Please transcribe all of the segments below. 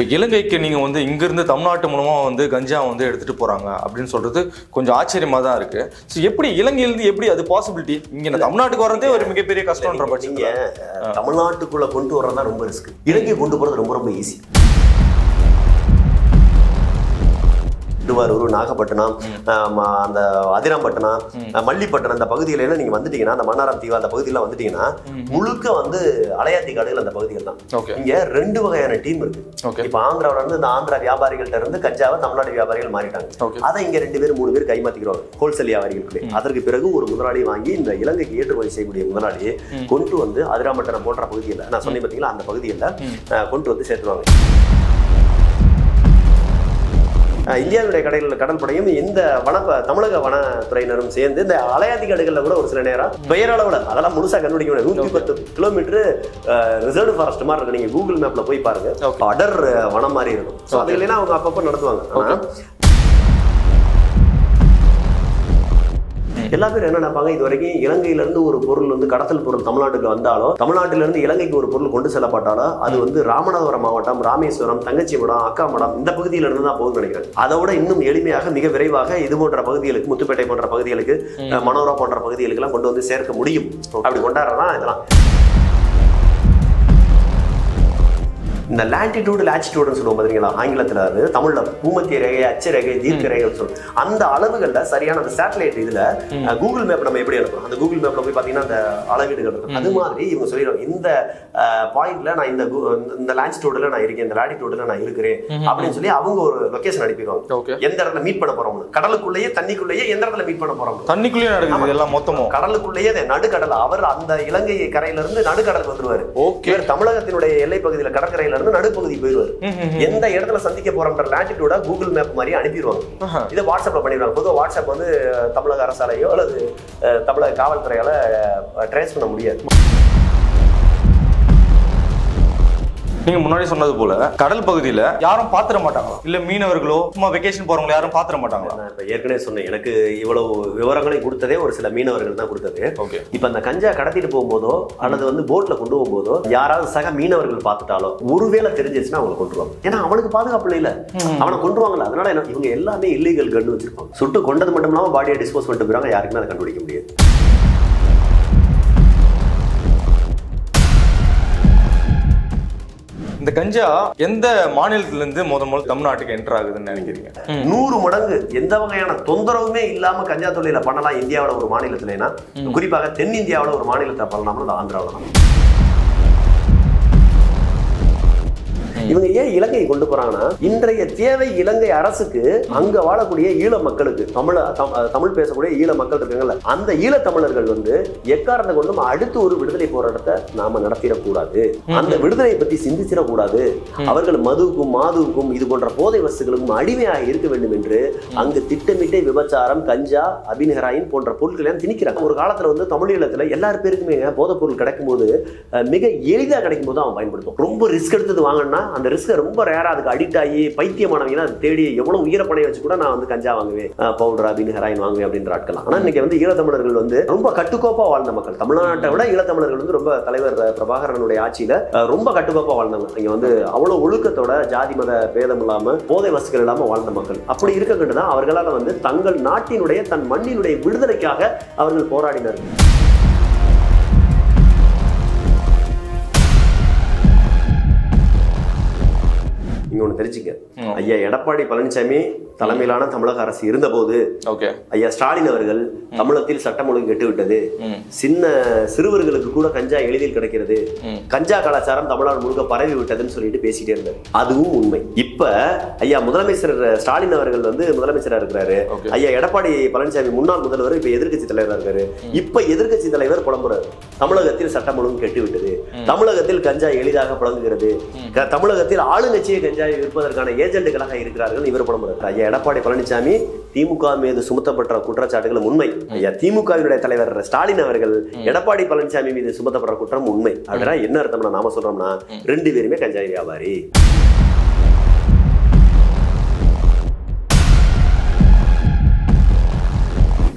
இப்போ இலங்கைக்கு நீங்கள் வந்து இங்கேருந்து தமிழ்நாட்டு மூலமாக வந்து கஞ்சா வந்து எடுத்துகிட்டு போகிறாங்க அப்படின்னு சொல்கிறது கொஞ்சம் ஆச்சரியமாக தான் இருக்குது. ஸோ எப்படி இலங்கையிலேருந்து எப்படி அது பாசிபிலிட்டி? இங்கே தமிழ்நாட்டுக்கு வரதே ஒரு மிகப்பெரிய கஷ்டம்ன்ற பட்சத்தில் தமிழ்நாட்டுக்குள்ளே கொண்டு வரதான் ரொம்ப ரிஸ்க். இலங்கை கொண்டு போகிறது ரொம்ப ரொம்ப ஈஸி. திருவாரூர், நாகப்பட்டினம், அந்த அதிராம்பட்டினம், மல்லிப்பட்டினம் இந்த பகுதியில எல்லாம் நீங்க வந்துட்டீங்கன்னா, அந்த மன்னாரம் தீவு அந்த பகுதியெல்லாம் வந்துட்டீங்கன்னா முழுக்க வந்து அலையாத்தி காடுகள் அந்த பகுதிகள் தான். இங்க 2 வகையான டீம் இருக்கு. இப்ப ஆந்திராவில இருந்து இந்த ஆந்திரா வியாபாரிகள்ட்ட இருந்து கஞ்சாவை தமிழ்நாடு வியாபாரிகள் மாறிட்டாங்க. அதை இங்க 2 பேர் 3 பேர் கைமாத்திக்கிறாங்க ஹோல்சேல் வியாபாரிகளுக்கு. அதற்கு பிறகு ஒரு முதலாளி வாங்கி இந்த இலங்கைக்கு ஏற்றுமதி செய்யக்கூடிய முதலாளியை கொண்டு வந்து அதிராம்பட்டினம் போன்ற பகுதியில் நான் சொன்னேன் பார்த்தீங்களா, அந்த பகுதியில் கொண்டு வந்து சேர்த்துருவாங்க. இந்தியாவுடைய கடல் படையும் இந்த தமிழக வனத்துறையினரும் சேர்ந்து இந்த அலையாத்தி காடுகளில் கூட ஒரு சில நேரம் பெயரளவில் அதெல்லாம் முழுசா கண்டுபிடிக்க முடியாது. 110 கிலோமீட்டர் ரிசர்வ் ஃபாரஸ்ட் மாதிரி இருக்கு. நீங்க கூகுள் மேப்ல போய் பாருங்க, அடர் வனம் மாதிரி இருக்கும். ஸோ அது இல்லைன்னா அவங்க அப்பப்போ நடத்துவாங்க. ஆனா எல்லா பேரும் என்ன நினைப்பாங்க, இது வரைக்கும் இலங்கையில இருந்து ஒரு பொருள் வந்து கடத்தல் பொருள் தமிழ்நாட்டுக்கு வந்தாலும், தமிழ்நாட்டில இருந்து இலங்கைக்கு ஒரு பொருள் கொண்டு செல்லப்பட்டாலும் அது வந்து ராமநாதபுரம் மாவட்டம், ராமேஸ்வரம், தங்கச்சிமடம், அக்காமடம் இந்த பகுதியில இருந்து தான் போகுதுன்னு நினைக்கிறேன். அதோட இன்னும் எளிமையாக மிக விரைவாக இது போன்ற பகுதிகளுக்கு, முத்துப்பேட்டை போன்ற பகுதிகளுக்கு, மனோரா போன்ற பகுதிகளுக்கு எல்லாம் கொண்டு வந்து சேர்க்க முடியும். அப்படி கொண்டாடுறதான் இதெல்லாம். இந்த லாட்டிடியூட் லாட்டிடியூட்னு சொல்லுவோம் பார்த்தீங்களா ஆங்கிலத்தில், அது தமிழில் பூமத்திய ரேகை, அச்ச ரேகை, தீர்க்க ரேகைன்னு சொல்லுவோம். அந்த அளவுகளில் சரியான அந்த சேட்டலைட் இதில் கூகுள் மேப் நம்ம எப்படி அனுப்புறோம், அந்த கூகுள் மேப்பில் போய் பார்த்தீங்கன்னா அந்த அளவீடுகள் இருக்கும். அது மாதிரி இவங்க சொல்லிடுவாங்க, இந்த பாயிண்ட்ல நான் இந்த லாட்டிடியூட்ல நான் இருக்கேன், இந்த லாட்டிடியூட்ல நான் இருக்கிறேன் அப்படின்னு சொல்லி அவங்க ஒரு லொகேஷன் அனுப்பிடுவாங்க. எந்த இடத்துல மீட் பண்ண போறோம், கடலுக்குள்ளேயே தண்ணிக்குள்ளேயே எந்த இடத்துல மீட் பண்ண போறோம், தண்ணிக்குள்ளேயே நடக்குது எல்லாம் மொத்தமும், கடலுக்குள்ளேயே நடுக்கடல். அவர் அந்த இலங்கை கரையில இருந்து நடுக்கடலுக்கு வந்துருவாரு. தமிழகத்தினுடைய எல்லை பகுதியில் கடற்கரையில நடுப்பகுதி போயிருவாரு. எந்த இடத்துல சந்திக்க போறோம்ன்ற லாட்டிடியூட கூகுள் மேப் மாதிரி அனுப்பிடுவாங்க. இதை வாட்ஸ்அப்ல பண்ணிடுவாங்க. பொதுவாக வாட்ஸ்அப் வந்து தமிழக அரசாலையோ அல்லது தமிழக காவல்துறையால ட்ரேஸ் பண்ண முடியாது. நீங்க முன்னாடி சொன்னது போல கடல் பகுதியில யாரும் பாத்திர மாட்டாங்களா, இல்ல மீனவர்களோ சும்மா வெக்கேஷன் போறவங்களோ யாரும் பாத்திர மாட்டாங்களா? நான் இப்ப ஏற்கனவே சொன்னேன், எனக்கு இவ்வளவு விவரங்களை கொடுத்ததே ஒரு சில மீனவர்கள் தான் கொடுத்தது. இப்ப அந்த கஞ்சா கடத்திட்டு போகும்போதோ அல்லது வந்து போட்ல கொண்டு போகும்போதோ யாராவது சக மீனவர்கள் பார்த்துட்டாலோ ஒருவேளை தெரிஞ்சிருச்சுன்னா அவங்க கொண்டுருவாங்க. ஏன்னா அவனுக்கு பாதுகாப்பு இல்ல, அவனை கொண்டுருவாங்களா. அதனால இவங்க எல்லாமே இல்லீகல் கண்டு வச்சிருப்பாங்க. சுட்டு கொண்டது மட்டும் இல்லாம பாடியை டிஸ்போஸ் பண்ணிட்டு போறாங்க, யாருக்குமே அதை கண்டுபிடிக்க முடியாது. இந்த கஞ்சா எந்த மாநிலத்தில இருந்து முதல் தமிழ்நாட்டுக்கு என்டர் ஆகுதுன்னு நினைக்கிறீங்க? 100 மடங்கு எந்த வகையான தொந்தரவுமே இல்லாம கஞ்சா தொழில பண்ணலாம் இந்தியாவில ஒரு மாநிலத்திலேனா, குறிப்பாக தென்னிந்தியாவில ஒரு மாநிலத்தை பண்ணலாம்னு ஆந்திராவில தான். இவங்க ஏன் இலங்கை கொண்டு போறாங்கன்னா, இன்றைய தேவை இலங்கை அரசுக்கு அங்க வாழக்கூடிய ஈழ மக்களுக்கு, தமிழ் பேசக்கூடிய ஈழ மக்கள் இருக்காங்கல்ல, அந்த ஈழ தமிழர்கள் வந்து எக்காரணத்தை கொண்டும் அடுத்து ஒரு விடுதலை போராட்டத்தை நாம நடத்திடக்கூடாது, அந்த விடுதலை பத்தி சிந்திச்சிடக்கூடாது, அவர்கள் மதுவுக்கும் மாதுவுக்கும் இது போன்ற போதை வஸ்துகளுக்கும் அடிமையாக இருக்க வேண்டும் என்று அங்கு திட்டமிட்டே விபச்சாரம், கஞ்சா, அபிநகராயின் போன்ற பொருட்களை திணிக்கிறாங்க. ஒரு காலத்துல வந்து தமிழீழத்துல எல்லார் பேருக்குமே போதைப் பொருள் கிடைக்கும் போது மிக எளிதாக கிடைக்கும் போது அவன் பயன்படுத்தும். ரொம்ப ரிஸ்க் எடுத்தது வாங்கினா அந்த ரிஸ்க் ரொம்ப ரேரா அதுக்கு அடிக்ட் ஆகி பைத்தியமானவங்க அதை தேடி எவ்வளவு உயிரப்பணையை வச்சு கூட நான் வந்து கஞ்சா வாங்குவேன், பவுடர், அபின், ஹெராயின் வாங்குவேன் அப்படின்ற ஆட்கலாம். ஆனா இன்னைக்கு வந்து ஈழத்தமிழர்கள் வந்து ரொம்ப கட்டுக்கோப்பா வாழ்ந்த மக்கள். தமிழ்நாட்டை விட ஈழத்தமிழர்கள் வந்து ரொம்ப தலைவர் பிரபாகரனுடைய ஆட்சியில ரொம்ப கட்டுக்கோப்பா வாழ்ந்தவங்க. இங்க வந்து அவ்வளவு ஒழுக்கத்தோட ஜாதி மத பேதம் இல்லாம போதை வஸ்துகள் இல்லாம வாழ்ந்த மக்கள். அப்படி இருக்கக்கிட்டுதான் அவர்களால வந்து தங்கள் நாட்டினுடைய தன் மண்ணினுடைய விடுதலைக்காக அவர்கள் போராடினார்கள். இங்க ஒண்ணு தெரிஞ்சுங்க, ஐயா எடப்பாடி பழனிசாமி தலைமையிலான தமிழக அரசு இருந்தபோது ஐயா ஸ்டாலின் அவர்கள் தமிழகத்தில் சட்டம் ஒழுங்கு கெட்டுவிட்டது, சிறுவர்களுக்கு கூட கஞ்சா எளிதில் கிடைக்கிறது, கஞ்சா கலாச்சாரம் தமிழ்நாடு முழுக்க பரவி விட்டதுன்னு சொல்லிட்டு பேசிட்டே இருந்தார். அதுவும் உண்மை. இப்ப ஐயா முதலமைச்சர் ஸ்டாலின் அவர்கள் வந்து முதலமைச்சரா இருக்கிறாரு, ஐயா எடப்பாடி பழனிசாமி முன்னாள் முதல்வர், இப்ப எதிர்கட்சி தலைவரா இருக்காரு. இப்ப எதிர்கட்சி தலைவர் புலம்புறாரு, தமிழகத்தில் சட்டம் ஒழுங்கு கெட்டு விட்டது, தமிழகத்தில் கஞ்சா எளிதாக புழங்குகிறது, தமிழகத்தில் ஆளுங்கட்சியை கஞ்சா விற்பதற்கான ஏஜென்ட்டுகளாக இருக்கிறார்கள் இவர் புலம்புறாரு. ஐயா எடப்பாடி பழனிசாமி திமுக மீது சுமத்தப்பட்ட குற்றச்சாட்டுகளும் உண்மை. ஐயா திமுகவினுடைய தலைவர் ஸ்டாலின் அவர்கள் எடப்பாடி பழனிசாமி மீது சுமத்தப்பட்ட குற்றம் உண்மை. அப்படின்னா என்ன அர்த்தம்னா, நாம சொல்றோம்னா 2 பேருமே கஞ்சா வியாபாரி.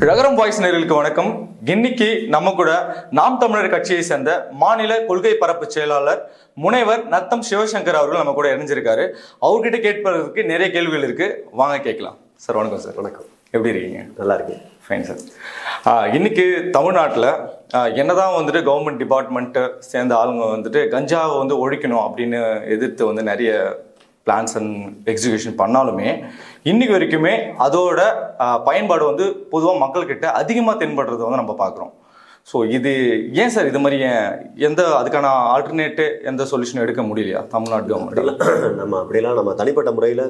ரகரம் வாய்ஸ் நேயர்களுக்கு வணக்கம். இன்னைக்கு நம்ம கூட நாம் தமிழர் கட்சியை சேர்ந்த மாநில கொள்கை பரப்பு செயலாளர் முனைவர் நத்தம் சிவசங்கர் அவர்கள் நம்ம கூட இணைஞ்சிருக்காரு. அவர்கிட்ட கேட்பதற்கு நிறைய கேள்விகள் இருக்கு, வாங்க கேட்கலாம். சார் வணக்கம். சார் வணக்கம். எப்படி இருக்கீங்க? நல்லா இருக்கேன். Fine sir. இன்னைக்கு தமிழ்நாட்டில் என்னதான் வந்துட்டு கவர்மெண்ட் டிபார்ட்மெண்ட்டு சேர்ந்த ஆளுங்க வந்துட்டு கஞ்சாவை வந்து ஒழிக்கணும் அப்படின்னு எதிர்த்து வந்து நிறைய பிளான்ஸ் அண்ட் எக்ஸிக்யூஷன் பண்ணாலுமே இன்னைக்கு வரைக்குமே அதோட பயன்பாடு வந்து பொதுவாக மக்கள்கிட்ட அதிகமாக தென்படுறதை வந்து நம்ம பார்க்குறோம். ஸோ இது ஏன் சார் இது மாதிரி அதுக்கான ஆல்டர்னேட்டு எந்த சொல்யூஷன் எடுக்க முடியலையா தமிழ்நாடு கவர்மெண்ட்? நம்ம தனிப்பட்ட முறையில்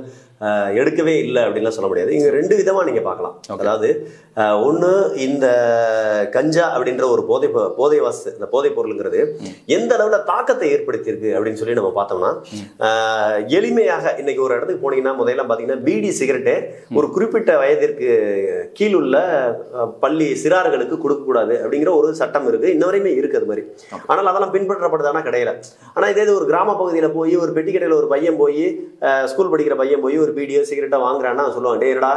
எடுக்கவே இல்லை அப்படின்லாம் சொல்ல முடியாது. இங்கே ரெண்டு விதமாக நீங்கள் பார்க்கலாம். அதாவது ஒன்று, இந்த கஞ்சா அப்படின்ற ஒரு இந்த போதைப் பொருளுங்கிறது எந்த அளவில் தாக்கத்தை ஏற்படுத்தியிருக்கு அப்படின்னு சொல்லி நம்ம பார்த்தோம்னா, எளிமையாக இன்னைக்கு ஒரு இடத்துக்கு போனீங்கன்னா முதல்ல பார்த்தீங்கன்னா பீடி சிகரெட்டே ஒரு குறிப்பிட்ட வயதிற்கு கீழுள்ள பள்ளி சிறார்களுக்கு கொடுக்கக்கூடாது அப்படிங்கிற ஒரு சட்டம் இருக்கு. இன்ன வரையுமே இருக்கு அது மாதிரி. ஆனால் அதெல்லாம் பின்பற்றப்படுதானா கிடையாது. ஆனால் இதே ஒரு கிராம பகுதியில் போய் ஒரு பெட்டி கடையில் ஒரு பையன் போய் ஸ்கூல் படிக்கிற பையன் போய் ஒரு பீடியோ சிகரெட்டை வாங்குறான்னா சொல்லுவாங்க, டேடா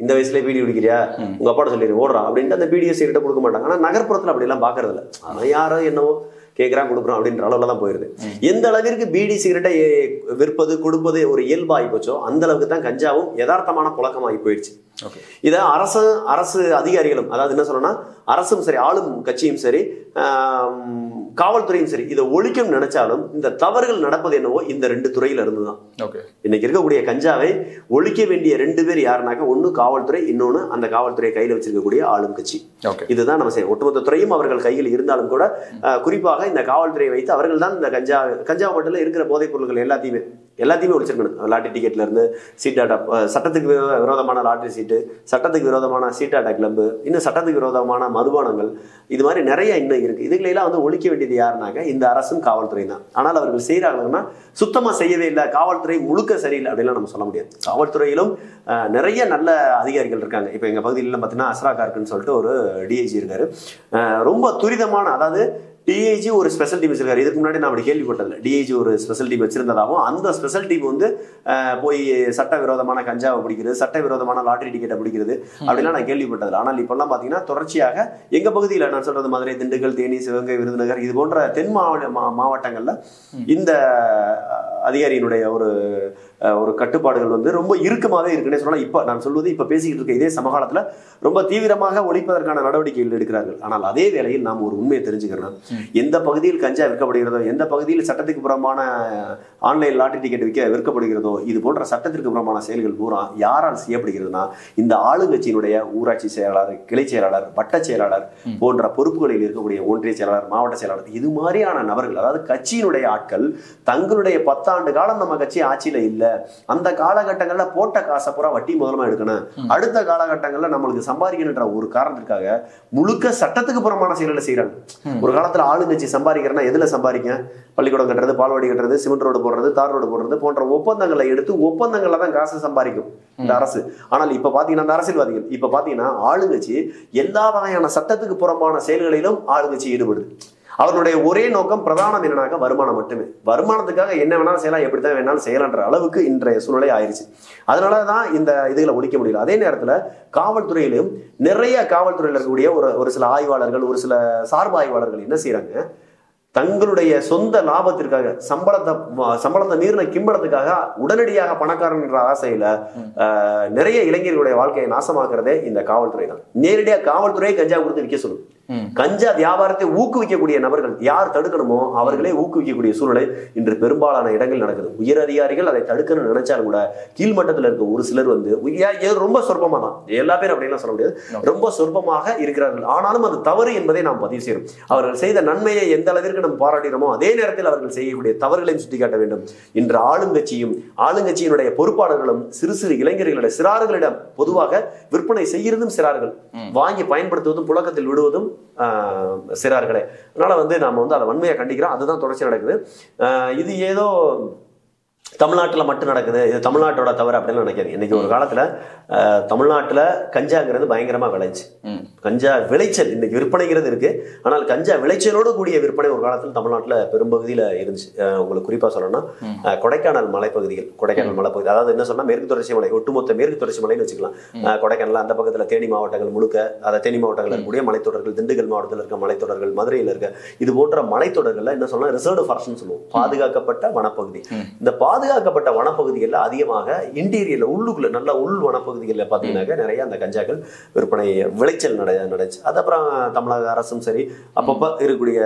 இந்த வயசுல பீடி குடிக்கிறியா, உங்க அப்பாட்ட சொல்லி ஓடுறான் அப்படின்ட்டு அந்த பீடியோ சிகரெட்டை கொடுக்க மாட்டாங்க. ஆனால் நகர்ப்புறத்தில் அப்படிலாம் பார்க்கறது இல்லை. ஆனால் யாரோ என்னவோ கேட்குறான் கொடுக்குறோம் அப்படின்ற அளவில் தான் போயிருது. எந்த அளவிற்கு பீடி சிகரெட்டை விற்பது கொடுப்பது ஒரு இயல்பாகி போச்சோ அந்த அளவுக்கு தான் கஞ்சாவும் யதார்த்தமான புழக்கமாகி போயிடுச்சு. இதை அரசு அதிகாரிகளும், அதாவது என்ன சொல்லணும்னா அரசும் சரி, ஆளும் கட்சியும் சரி, காவல்துறையும் சரி, இதை ஒழிக்கும் நினைச்சாலும் இந்த தவறுகள் நடப்பது என்னவோ இந்த ரெண்டு துறையில இருந்துதான். இன்னைக்கு இருக்கக்கூடிய கஞ்சாவை ஒழிக்க வேண்டிய ரெண்டு பேர் யாருனாக்க, ஒன்னு காவல்துறை, இன்னொன்னு அந்த காவல்துறையை கையில் வச்சிருக்கக்கூடிய ஆளும் கட்சி. இதுதான் நம்ம செய்யணும். ஒட்டுமொத்த துறையும் அவர்கள் கையில் இருந்தாலும் கூட குறிப்பாக இந்த காவல்துறையை வைத்து அவர்கள் தான் இந்த கஞ்சா மட்டும் இருக்கிற போதைப் பொருட்கள் எல்லாத்தையுமே ஒழிச்சிருக்கணும். லாட்டரி டிக்கெட்ல இருந்து சீட்டாட்டா, சட்டத்துக்கு விரோதமான லாட்டரி சீட்டு, சட்டத்துக்கு விரோதமான சீட்டாட்டா கிளப்பு, இன்னும் சட்டத்துக்கு விரோதமான மதுபானங்கள், இது மாதிரி நிறைய இன்னும் இருக்கு. இதுகளெல்லாம் வந்து ஒழிக்க வேண்டியது யாருனாக்க இந்த அரசும் காவல்துறை தான். ஆனால் அவர்கள் செய்யறாங்கன்னா சுத்தமா செய்யவே இல்லை, காவல்துறை முழுக்க சரியில்லை அப்படின்லாம் நம்ம சொல்ல முடியாது. காவல்துறையிலும் நிறைய நல்ல அதிகாரிகள் இருக்காங்க. இப்போ எங்க பகுதியில பார்த்தீங்கன்னா அஸ்ரா கார்க்குன்னு சொல்லிட்டு ஒரு டிஐஜி இருக்காரு. ரொம்ப துரிதமான, அதாவது டிஐஜி ஒரு ஸ்பெஷல் டீம் வச்சிருக்காரு. இதுக்கு முன்னாடி நான் அப்படி கேள்விப்பட்டதில்லை. டிஐஜி ஒரு ஸ்பெஷல் டீம் வச்சிருந்ததாகவும் அந்த ஸ்பெஷல் டீம் வந்து போய் சட்டவிரோதமான கஞ்சாவை பிடிக்கிறது, சட்டவிரோதமான லாட்டரி டிக்கெட்டை பிடிக்கிறது அப்படிலாம் நான் கேள்விப்பட்டதில்லை. ஆனால் இப்பெல்லாம் பார்த்தீங்கன்னா தொடர்ச்சியாக எங்க பகுதியில், நான் சொல்றது மதுரை, திண்டுக்கல், தேனி, சிவகங்கை, விருதுநகர், இது போன்ற தென் மாவட்டங்கள்ல இந்த அதிகாரியினுடைய ஒரு கட்டுப்பாடுகள் வந்து ரொம்ப இறுக்கமாகவே இருக்குன்னே சொல்லலாம். இப்போ நான் சொல்வது, இப்போ பேசிக்கிட்டு இருக்க இதே சமகாலத்தில் ரொம்ப தீவிரமாக ஒழிப்பதற்கான நடவடிக்கைகள் எடுக்கிறார்கள். ஆனால் அதே வேளையில் நாம் ஒரு உண்மையை தெரிஞ்சுக்கிறோம். எந்த பகுதியில் கஞ்சா விற்கப்படுகிறதோ, எந்த பகுதியில் சட்டத்துக்கு புறமான ஆன்லைன் லாட்டரி டிக்கெட் விற்கப்படுகிறதோ, இது போன்ற சட்டத்திற்கு புறமான செயல்கள் பூரா யாரால் செய்யப்படுகிறதுனா இந்த ஆளுங்கட்சியினுடைய ஊராட்சி செயலாளர், கிளை செயலாளர், வட்ட செயலாளர் போன்ற பொறுப்புகளில் இருக்கக்கூடிய ஒன்றிய செயலாளர், மாவட்ட செயலாளர், இது மாதிரியான நபர்கள், அதாவது கட்சியினுடைய ஆட்கள் தங்களுடைய 10 ஆண்டு காலம் நம்ம கட்சி ஆட்சியில இல்ல, அந்த காலகட்டங்கள்ல போட்ட காசை பூரா வட்டி முதலமா எடுக்கணும், அடுத்த காலகட்டங்கள்ல நம்மளுக்கு சம்பாதிக்கணுன்ற ஒரு காரணத்திற்காக முழுக்க சட்டத்துக்கு புறமான செயல்களை செய்யறாங்க. ஒரு காலத்துல ஆளுங்கட்சி சம்பாதிக்கிறேன்னா எதுல சம்பாதிக்க? பள்ளிக்கூடம் கட்டுறது, பால்வாடி கட்டுறது, சிமெண்ட் ரோடு போடுறது, தார் ரோடு போடுறது போன்ற ஒப்பந்தங்களை எடுத்து ஒப்பந்தங்கள்ல தான் காசு சம்பாதிக்கும் இந்த அரசு. ஆனால் இப்ப பாத்தீங்கன்னா அந்த அரசியல்வாதிகள் இப்ப பாத்தீங்கன்னா ஆளுங்கட்சி எல்லா வகையான சட்டத்துக்கு புறமான செயல்களிலும் ஆளுங்கட்சி ஈடுபடுது. அவர்களுடைய ஒரே நோக்கம் பிரதானம் என்னன்னாக்க வருமானம் மட்டுமே. வருமானத்துக்காக என்ன வேணாலும் செய்யலாம், எப்படித்தான் வேணாலும் செய்யலான்ற அளவுக்கு இன்றைய சூழ்நிலை ஆயிடுச்சு. அதனாலதான் இந்த இதுகளை ஒழிக்க முடியல. அதே நேரத்துல காவல்துறையிலும் நிறைய காவல்துறையில் இருக்கக்கூடிய ஒரு சில ஆய்வாளர்கள், ஒரு சில சார்பு ஆய்வாளர்கள் என்ன செய்யறாங்க, தங்களுடைய சொந்த லாபத்திற்காக சம்பளத்தை மீறின கிம்பளத்துக்காக உடனடியாக பணக்காரன் என்ற ஆசையில நிறைய இளைஞர்களுடைய வாழ்க்கையை நாசமாக்குறதே இந்த காவல்துறை தான். நேரடியாக காவல்துறையை கஞ்சா கொடுத்து விற்க சொல்லும். கஞ்சா வியாபாரத்தை ஊக்குவிக்கக்கூடிய நபர்கள் யார் தடுக்கணுமோ அவர்களே ஊக்குவிக்கக்கூடிய சூழ்நிலை இன்று பெரும்பாலான இடங்கள் நடக்குது. உயர் அதிகாரிகள் அதை தடுக்கணும்னு நினைச்சாலும் கூட கீழ்மட்டத்தில் இருக்க ஒரு சிலர் வந்து ரொம்ப சொற்பமா தான், எல்லா பேரும் அப்படின்லாம் சொல்ல முடியாது, ரொம்ப சொற்பமாக இருக்கிறார்கள். ஆனாலும் அது தவறு என்பதை நாம் பதிவு செய்யணும். அவர்கள் செய்த நன்மையை எந்த அளவிற்கு நம்ம பாராட்டுகிறோமோ அதே நேரத்தில் அவர்கள் செய்யக்கூடிய தவறுகளையும் சுட்டிக்காட்ட வேண்டும். இன்று ஆளுங்கட்சியும் ஆளுங்கட்சியினுடைய பொறுப்பாளர்களும் சிறு சிறு இளைஞர்களுடைய சிறார்களிடம் பொதுவாக விற்பனை செய்கிறதும் சிறார்கள், வாங்கி பயன்படுத்துவதும் புழக்கத்தில் விடுவதும் சிறார்களே. அதனால வந்து நாம வந்து அதை வன்மையா கண்டிக்கிறோம். அதுதான் தொடர்ச்சி நடக்குது. இது ஏதோ தமிழ்நாட்டில் மட்டும் நடக்குது, இது தமிழ்நாட்டோட தவறு அப்படின்னு நினைக்காது. இன்னைக்கு ஒரு காலத்துல தமிழ்நாட்டில் கஞ்சாங்கிறது பயங்கரமா விளைச்சு, கஞ்சா விளைச்சல் இன்னைக்கு விற்பனைங்கிறது இருக்கு. ஆனால் கஞ்சா விளைச்சலோடு கூடிய விற்பனை ஒரு காலத்தில் தமிழ்நாட்டில் பெரும்பகுதியில் இருந்துச்சு. உங்களுக்கு குறிப்பா சொல்லணும்னா கொடைக்கானல் மலைப்பகுதிகள், கொடைக்கானல் மலைப்பகுதி, அதாவது என்ன சொன்னா மேற்கு தொடர்ச்சி மலை, ஒட்டுமொத்த மேற்கு தொடர்ச்சி மலைன்னு வச்சுக்கலாம். கொடைக்கானல் அந்த பக்கத்துல தேனி மாவட்டங்கள் முழுக்க, அதை தேனி மாவட்டங்கள் இருக்கக்கூடிய மலைத்தொடர்கள், திண்டுக்கல் மாவட்டத்தில் இருக்க மலைத்தொடர்கள், மதுரையில் இருக்க இது போன்ற மலைத்தொடர்கள்ல என்ன சொல்லலாம், ரிசர்வ்டு ஃபாரஸ்ட்னு சொல்லுவோம், பாதுகாக்கப்பட்ட வனப்பகுதி. இந்த பாதுகாக்கப்பட்ட வனப்பகுதிகளில் அதிகமாக இன்டீரியர்ல உள்ளுக்குள்ள நல்ல உள் வனப்பகுதிகளில் பார்த்தீங்கன்னாக்க நிறைய அந்த கஞ்சாக்கள் விற்பனை விளைச்சல் நடந்துச்சு. அது அப்புறம் தமிழக அரசும் சரி, அப்பப்போ இருக்கக்கூடிய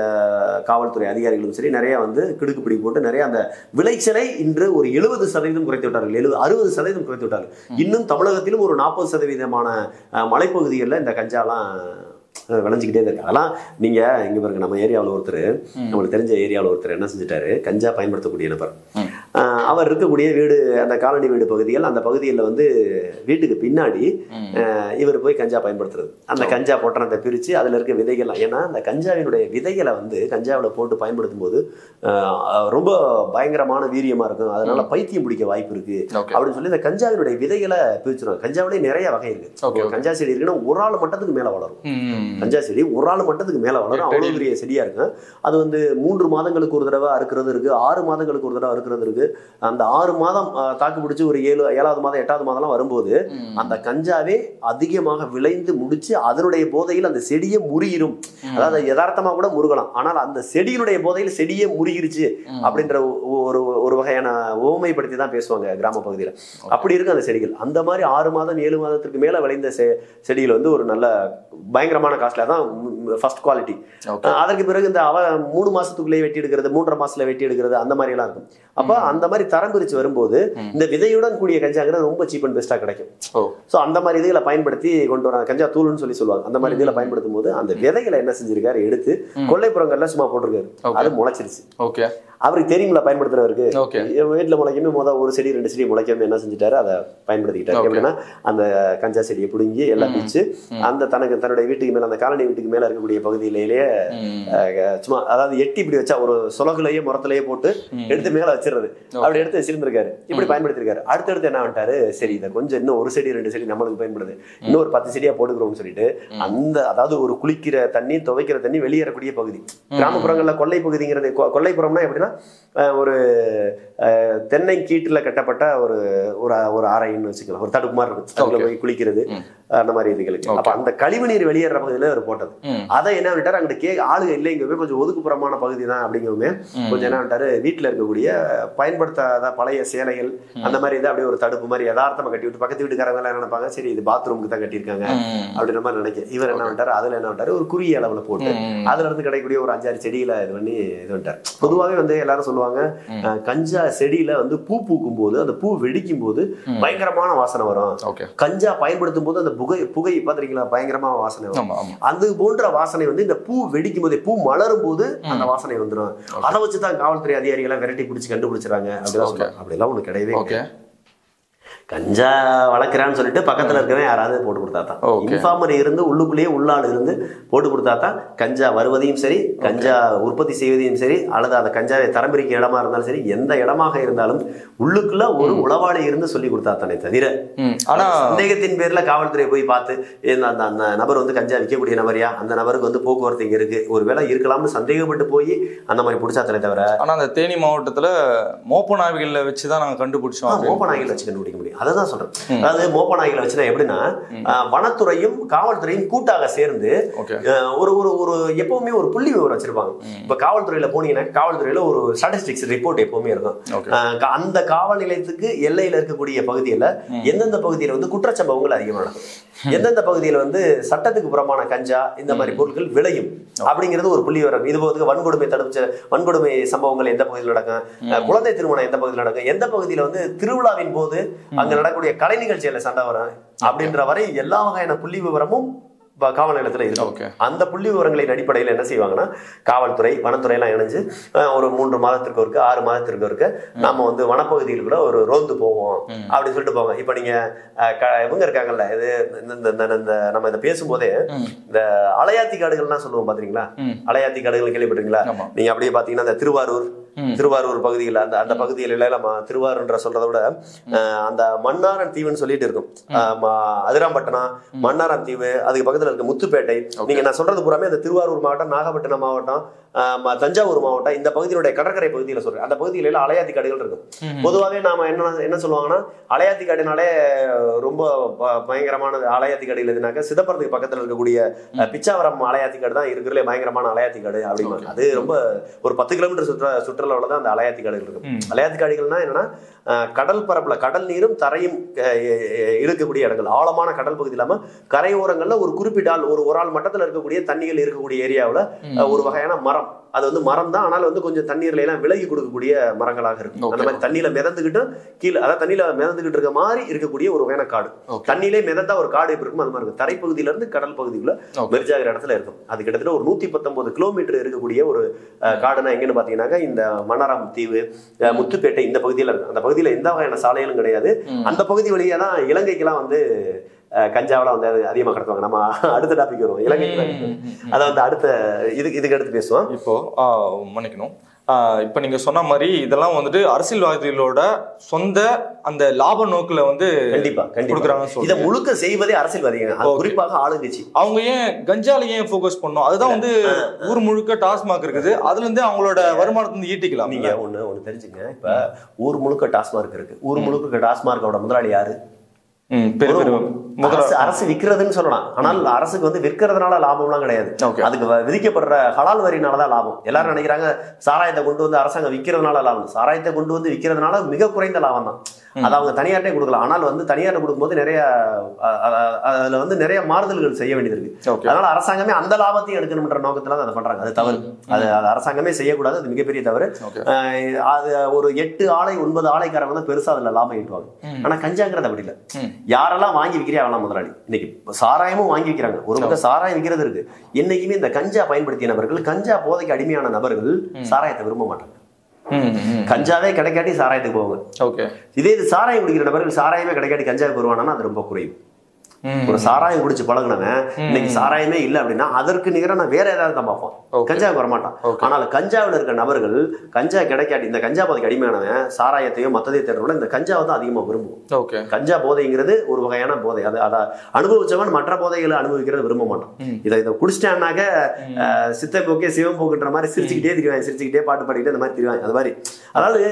காவல்துறை அதிகாரிகளும் சரி நிறைய வந்து கிடுக்குப்பிடி போட்டு நிறைய அந்த விளைச்சலை இன்று ஒரு 70% குறைத்து விட்டார்கள், 60% குறைத்து விட்டார்கள். இன்னும் தமிழகத்திலும் ஒரு 40% மலைப்பகுதிகளில் இந்த கஞ்சாலாம் விளைஞ்சிக்கிட்டே இருக்கு. அதெல்லாம் நீங்க இங்க பாருங்க, நம்ம ஏரியாவில் ஒருத்தர், நம்மளுக்கு தெரிஞ்ச ஏரியாவில் ஒருத்தர் என்ன செஞ்சுட்டாரு, கஞ்சா பயன்படுத்தக்கூடிய நபர், அவர் இருக்கக்கூடிய வீடு அந்த காலனி வீடு பகுதிகள், அந்த பகுதியில் வந்து வீட்டுக்கு பின்னாடி இவர் போய் கஞ்சா பயன்படுத்துறது. அந்த கஞ்சா பொட்டணத்தை பிரித்து அதில் இருக்க விதைகள்லாம், ஏன்னா அந்த கஞ்சாவினுடைய விதைகளை வந்து கஞ்சாவில் போட்டு பயன்படுத்தும் போது ரொம்ப பயங்கரமான வீரியமாக இருக்கும், அதனால பைத்தியம் பிடிக்க வாய்ப்பு இருக்கு அப்படின்னு சொல்லி இந்த கஞ்சாவினுடைய விதைகளை பிரிச்சுருவாங்க. கஞ்சாவிலேயே நிறைய வகை இருக்கு. கஞ்சா செடி இருக்குன்னா ஒரு ஆள் மட்டத்துக்கு மேலே வளரும். கஞ்சா செடி ஒரு ஆள் மட்டத்துக்கு மேலே வளரும், அவ்வளோ பெரிய செடியாக இருக்கும். அது வந்து 3 மாதங்களுக்கு ஒரு தடவை அறுக்கிறது இருக்கு, 6 மாதங்களுக்கு ஒரு தடவை அறுக்கிறது இருக்கு. அந்த 6 மாதம் தாக்கு பிடிச்சி ஒரு 7வது மாதம் 8வது மாதம்லாம் வரும்போது அந்த கஞ்சாவே அதிகமாக விளைந்து முடிச்சு அதனுடைய போதையில் அந்த செடியை முறியிரும். அதாவது யதார்த்தமா கூட முருகலாம், ஆனால் அந்த செடியினுடைய போதையில் செடியே முறிகிருச்சு அப்படின்ற ஒரு வகையான ஓமைப்படுத்தி தான் பேசுவாங்க கிராம பகுதியில். அப்படி இருக்கு அந்த செடிகள். அந்த மாதிரி 6 மாதம் 7 மாதத்திற்கு மேல விளைந்த செடிகள் வந்து ஒரு நல்ல பயங்கரமான காஸ்ட்ல தான் ஃபர்ஸ்ட் குவாலிட்டி. அதற்கு பிறகு இந்த 3 மாசத்துக்குள்ளேயே வெட்டி எடுக்கிறது, 3.5 மாசத்துல வெட்டி எடுக்கிறது, அந்த மாதிரி எல்லாம் இருக்கும். அப்ப அந்த மாதிரி தரம் பிரிச்சு வரும்போது இந்த விதையுடன் கூடிய கஞ்சாங்கிறது ரொம்ப சீப் அண்ட் பெஸ்டா கிடைக்கும். சோ அந்த மாதிரி இதுகளை பயன்படுத்தி கொண்டு வர கஞ்சா தூள்னு சொல்லி சொல்லுவாங்க. அந்த மாதிரி இதுகளை பயன்படுத்தும் போது அந்த விதைகளை என்ன செஞ்சிருக்காரு, எடுத்து கொல்லைப்புறங்கள்ல சும்மா போட்டிருக்காரு, அது முளைச்சிருச்சு. அவருக்கு தெரியுங்களா பயன்படுத்துறவருக்கு, வீட்டுல முளைக்கணும் ஒரு செடி 2 செடி முளைக்கணும், என்ன செஞ்சுட்டாரு, அதை பயன்படுத்திக்கிட்டாரு. எப்படின்னா அந்த கஞ்சா செடியை பிடுங்கி எல்லாம் பிச்சு அந்த தன்னுடைய வீட்டுக்கு மேல, அந்த காலனி வீட்டுக்கு மேல இருக்கக்கூடிய பகுதியிலேயே சும்மா, அதாவது எட்டி இப்படி வச்சா ஒரு சொலகுலையே முறத்திலேயே போட்டு எடுத்து மேல வச்சிருறது, அப்படி எடுத்து வச்சிருந்திருக்காரு. இப்படி பயன்படுத்திருக்காரு. அடுத்தடுத்து என்ன பண்ணிட்டாரு, சரி இதை கொஞ்சம் இன்னும் 1 செடி 2 செடி நம்மளுக்கு பயன்படுது, இன்னும் ஒரு 10 செடியா போட்டுக்கிறோம்னு சொல்லிட்டு அந்த, அதாவது ஒரு குளிக்கிற தண்ணி துவைக்கிற தண்ணி வெளியேறக்கூடிய பகுதி, கிராமப்புறங்கள்ல கொல்லை பகுதிங்கிறது, கொல்லைப்புறம்னா எப்படின்னா ஒரு தென்னை கீட்டுல கட்டப்பட்ட ஒரு அறைன்னு வச்சுக்கலாம், ஒரு தடுப்பு மாதிரி இருக்கும், அதுல போய் குளிக்கிறது அந்த மாதிரி இதுகளுக்கு. அப்ப அந்த கழிவுநீர் வெளியேற பகுதியில அவர் போட்டது. அதை என்ன பண்ணிட்டாரு, அங்கிட்ட ஆளுங்க இல்லைங்கவே கொஞ்சம் ஒதுக்குப்புறமான பகுதி தான் அப்படிங்கவுமே கொஞ்சம் என்ன பண்ணிட்டாரு, வீட்டுல இருக்கக்கூடிய பயன்படுத்தாத பழைய சேலைகள் அந்த மாதிரி இதை அப்படியே ஒரு தடுப்பு மாதிரி யதார்த்தமா கட்டி விட்டு, பக்கத்து வீட்டுக்காரங்க எல்லாம் என்ன நினைப்பாங்க, சரி இது பாத்ரூமுக்கு தான் கட்டியிருக்காங்க அப்படின்ற மாதிரி நினைக்க, இவர் என்ன பண்ணிட்டாரு, அதுல என்ன பண்ணிட்டாரு, ஒரு குறுகிய அளவுல போட்டு அதுல இருந்து கிடைக்கக்கூடிய ஒரு 5-6 செடிகளை இது பண்ணி இது பண்ணிட்டாரு. பொதுவாகவே வந்து எல்லாரும் சொல்லுவாங்க, கஞ்சா செடியில வந்து பூ பூக்கும் போது, அந்த பூ வெடிக்கும் போது பயங்கரமான வாசனை வரும். கஞ்சா பயன்படுத்தும் போது அந்த புகை பாத்திருக்கீங்களா, பயங்கரமான வாசனை வரும். அது போன்ற வாசனை வந்து இந்த பூ வெடிக்கும் போதே, பூ மலரும் போது அந்த வாசனை வந்துடும். அதை வச்சுதான் காவல்துறை அதிகாரிகளை விரட்டி பிடிச்சி கண்டுபிடிச்சிடாங்க அப்படிதான் சொல்றாங்க. அப்படிலாம் ஒண்ணு கிடையவே. கஞ்சா வளர்க்குறான்னு சொல்லிட்டு பக்கத்துல இருக்கவே யாராவது போட்டு கொடுத்தா தான், இன்ஃபார்மர் இருந்து உள்ளுக்குள்ளேயே உள்ளாள் இருந்து போட்டு கொடுத்தா தான் கஞ்சா வருவதையும் சரி, கஞ்சா உற்பத்தி செய்வதையும் சரி, அல்லது அந்த கஞ்சாவை தரம் பிரிக்கும் இடமா இருந்தாலும் சரி, எந்த இடமாக இருந்தாலும் உள்ளுக்குள்ள ஒரு உளவாளி இருந்து சொல்லி கொடுத்தா தானே தவிர, ஆனா சந்தேகத்தின் பேர்ல காவல்துறை போய் பார்த்து அந்த நபர் வந்து கஞ்சா விற்கக்கூடிய நபரியா, அந்த நபருக்கு வந்து போக்குவரத்து இங்க இருக்கு, ஒரு வேளை இருக்கலாம்னு சந்தேகப்பட்டு போய் அந்த மாதிரி பிடிச்சா தானே தவிர. ஆனா அந்த தேனி மாவட்டத்துல மோப்ப நாய்களை வச்சுதான் நாங்க கண்டுபிடிச்சோம். மோப்ப நாய்களை வச்சு கண்டுபிடிக்க முடியும், அதான் சொல்றேன். அதாவது மோப்ப நாய்களை வச்சுனா எப்படின்னா, வனத்துறையும் காவல்துறையும் கூட்டாக சேர்ந்து ஒரு எப்பவுமே ஒரு புள்ளி விவரம் வச்சிருப்பாங்க. இப்ப காவல்துறையில போனீங்கன்னா காவல்துறையில ஒரு ஸ்டாட்டிஸ்டிக்ஸ் ரிப்போர்ட் எப்பவுமே இருக்கும். அந்த காவல் நிலையத்துக்கு எல்லையில இருக்கக்கூடிய பகுதியில எந்தெந்த பகுதியில வந்து குற்றச்சம்பவங்கள் அதிகமாக நடக்கும், எந்தெந்த பகுதியில வந்து சட்டத்துக்கு புறமான கஞ்சா இந்த மாதிரி பொருட்கள் விளையும் அப்படிங்கிறது ஒரு புள்ளி விவரம். இது போது வன்கொடுமை சம்பவங்கள் எந்த பகுதியில் நடக்கும், குழந்தை திருமணம் எந்த பகுதியில் நடக்கும், எந்த பகுதியில வந்து திருவிழாவின் போது அங்க நடக்கக்கூடிய கலை நிகழ்ச்சியில சண்டை வரும் அப்படின்ற வரை எல்லா வகையான புள்ளி விவரமும் காவல் நிலையத்துல இருக்கு. அந்த புள்ளி விவரங்களின் அடிப்படையில் என்ன செய்வாங்கன்னா, காவல்துறை வனத்துறை எல்லாம் இணைஞ்சு ஒரு 3 மாதத்திற்கு ஒருக்க 6 மாதத்திற்கு ஒருக்க நாம வந்து வனப்பகுதியில் கூட ஒரு ரோந்து போவோம் அப்படின்னு சொல்லிட்டு போவாங்க. இப்ப நீங்க இவங்க இருக்காங்கல்ல, இது நம்ம இதை பேசும்போதே இந்த அலையாத்தி காடுகள்லாம் சொல்லுவோம் பாத்தீங்களா, அலையாத்தி காடுகள் கேள்விப்பட்டீங்களா? நீங்க அப்படியே பாத்தீங்கன்னா இந்த திருவாரூர் திருவாரூர் பகுதியில் அந்த பகுதியில எல்லாம் திருவாரூர்ன்ற சொல்றதை விட அந்த மன்னாரன் தீவுன்னு சொல்லிட்டு இருக்கும். அதிராம்பட்டினம், மன்னாரன் தீவு, அதுக்கு பக்கத்துல இருக்க முத்துப்பேட்டை. நீங்க நான் சொல்றது பூராமே அந்த திருவாரூர் மாவட்டம், நாகப்பட்டினம் மாவட்டம், தஞ்சாவூர் மாவட்டம், இந்த பகுதியினுடைய கடற்கரை பகுதியில சொல்றேன். அந்த பகுதியில எல்லாம் அலையாத்தி காடுகள் இருக்கும். பொதுவாகவே நாம என்ன சொல்லுவாங்கன்னா, அலையாத்தி காடுனாலே ரொம்ப பயங்கரமான அலையாத்தி காடு எதுனாக்க சிதம்பரத்துக்கு பக்கத்துல இருக்கக்கூடிய பிச்சாவரம் அலையாத்தி காடு தான் இருக்கிறதுல பயங்கரமான அலையாத்தி காடு அப்படிமா. அது ரொம்ப ஒரு 10 கிலோமீட்டர் சுற்றுலாவில் தான் அந்த அலையாத்தி காடுகள் இருக்கும். அலையாத்தி காடுகள்னா என்னன்னா, கடல் பரப்புல கடல் நீரும் தரையும் இருக்கக்கூடிய இடங்கள், ஆழமான கடல் பகுதி இல்லாம கரையோரங்கள்ல ஒரு குறிப்பிட்ட ஒரு ஆள் மட்டத்தில் இருக்கக்கூடிய தண்ணிகள் இருக்கக்கூடிய ஏரியாவில் ஒரு வகையான மரம், அது வந்து மரம் தான், ஆனால் வந்து கொஞ்சம் தண்ணீர்ல எல்லாம் விலகி கொடுக்கக்கூடிய மரங்களாக இருக்கும். அந்த மாதிரி தண்ணியில மிதந்துகிட்டு கீழே, அதாவது தண்ணியில மிதந்துகிட்டு இருக்க மாதிரி இருக்கக்கூடிய ஒரு வகையான காடு. தண்ணியிலே மிதந்தா ஒரு காடு எப்படி இருக்கும் அது மாதிரி இருக்கும். தரைப்பகுதியில இருந்து கடல் பகுதிக்குள்ள மெர்ஜாகிற இடத்துல இருக்கும். அது கிட்டத்தட்ட ஒரு 119 கிலோமீட்டர் இருக்கக்கூடிய ஒரு காடுனா எங்கன்னு பாத்தீங்கன்னாக்கா இந்த மன்னாரம் தீவு, முத்துப்பேட்டை இந்த பகுதியில இருக்கு. அந்த பகுதியில எந்த வகையான சாலைகளும் கிடையாது. அந்த பகுதி வழியா தான் இலங்கைக்கெல்லாம் வந்து கஞ்சாவெல்லாம் வந்து அதிகமாக கடத்துவாங்க. நம்ம அடுத்த டாபிக் வருவோம், இலங்கைக்கு. அதை வந்து அடுத்த இதுக்கு அடுத்து பேசுவோம். இப்போ மன்னிக்கணும், இப்ப நீங்க சொன்ன மாதிரி இதெல்லாம் வந்துட்டு அரசியல்வாதிகளோட சொந்த அந்த லாப நோக்குல வந்து கண்டிப்பா கொடுக்குறாங்க. இதை முழுக்க செய்வதே அரசியல்வாதிகள், குறிப்பாக ஆளுங்கட்சி. அவங்க ஏன் கஞ்சால ஏன் போக்கஸ் பண்ணோம்? அதுதான் வந்து ஊர் முழுக்க டாஸ்மாக் இருக்குது, அதுல இருந்து அவங்களோட வருமானத்தை வந்து ஈட்டிக்கலாம். நீங்க ஒண்ணு தெரிஞ்சுங்க, இப்ப ஊர் முழுக்க டாஸ்மாக் இருக்கு. ஊர் முழுக்க டாஸ்மார்க்கோட முதலாளி யாரு? அரசு விற்கிறதுன்னு சொல்லலாம். ஆனால் அரசுக்கு வந்து விற்கிறதுனால லாபம்லாம் கிடையாது. அதுக்கு விதிக்கப்படுற ஹலால் வரினாலதான் லாபம். எல்லாரும் நினைக்கிறாங்க சாராயத்தை கொண்டு வந்து அரசாங்கம் விற்கிறதுனால லாபம். சாராயத்தை கொண்டு வந்து விற்கிறதுனால மிக குறைந்த லாபம் தான். அது அவங்க தனியார்ட்டே கொடுக்கலாம். ஆனால் வந்து தனியார்ட்ட கொடுக்கும்போது அதுல வந்து நிறைய மாறுதல்கள் செய்ய வேண்டியது இருக்கு. அதனால அரசாங்கமே அந்த லாபத்தையும் எடுக்கணும்ன்ற நோக்கத்துல தான் அதை பண்றாங்க. அது தவறு. அது அரசாங்கமே செய்யக்கூடாது. அது மிகப்பெரிய தவறு. அது ஒரு 8 ஆலை 9 ஆலைக்காரங்க தான் பெருசா அதுல லாபம் ஈட்டுவாங்க. ஆனா கஞ்சாங்கிறது அப்படி இல்லை. யாரெல்லாம் வாங்கி விற்கிறா அவெல்லாம் முதலாளி. இன்னைக்கு சாராயமும் வாங்கி விற்கிறாங்க. ஒரு பக்கம் சாராயம் விற்கிறது இருக்கு. என்னைக்குமே இந்த கஞ்சா பயன்படுத்திய நபர்கள், கஞ்சா போதைக்கு அடிமையான நபர்கள் சாராயத்தை விரும்ப மாட்டாங்க. கஞ்சாவே கிடைக்காட்டி சாராயத்துக்கு போவாங்க. இதே இது சாராயம் குடிக்கிற நபர்கள் சாராயமே கிடைக்காட்டி கஞ்சாவுக்கு வருவானா அது ரொம்ப குறையும். ஒரு சாராயம் குடிச்சு பழகினவன் இன்னைக்கு சாராயமே இல்லை அப்படின்னா அதற்கு நிகர நான் வேற ஏதாவது தான் பார்ப்போம், கஞ்சாவுக்கு வரமாட்டான். ஆனால் கஞ்சாவில் இருக்கிற நபர்கள் கஞ்சா கிடைக்காட்டி, இந்த கஞ்சா போதைக்கு அடிமையானவன் சாராயத்தையோ மத்ததையும் தேடுறோட இந்த கஞ்சாவை தான் அதிகமாக விரும்புவோம். கஞ்சா போதைங்கிறது ஒரு வகையான போதை. அதை அனுபவிச்சவன் மற்ற போதைகளை அனுபவிக்கிறது விரும்ப மாட்டான். இதை குடிச்சிட்டான்னாக்க சித்தப்போக்கே சிவம்போக்குன்ற மாதிரி சிரிச்சுக்கிட்டே திரிவாங்க, சிரிச்சுக்கிட்டே பாட்டு பாடிக்கிட்டே அந்த மாதிரி திரிவாங்க. அது மாதிரி அதாவது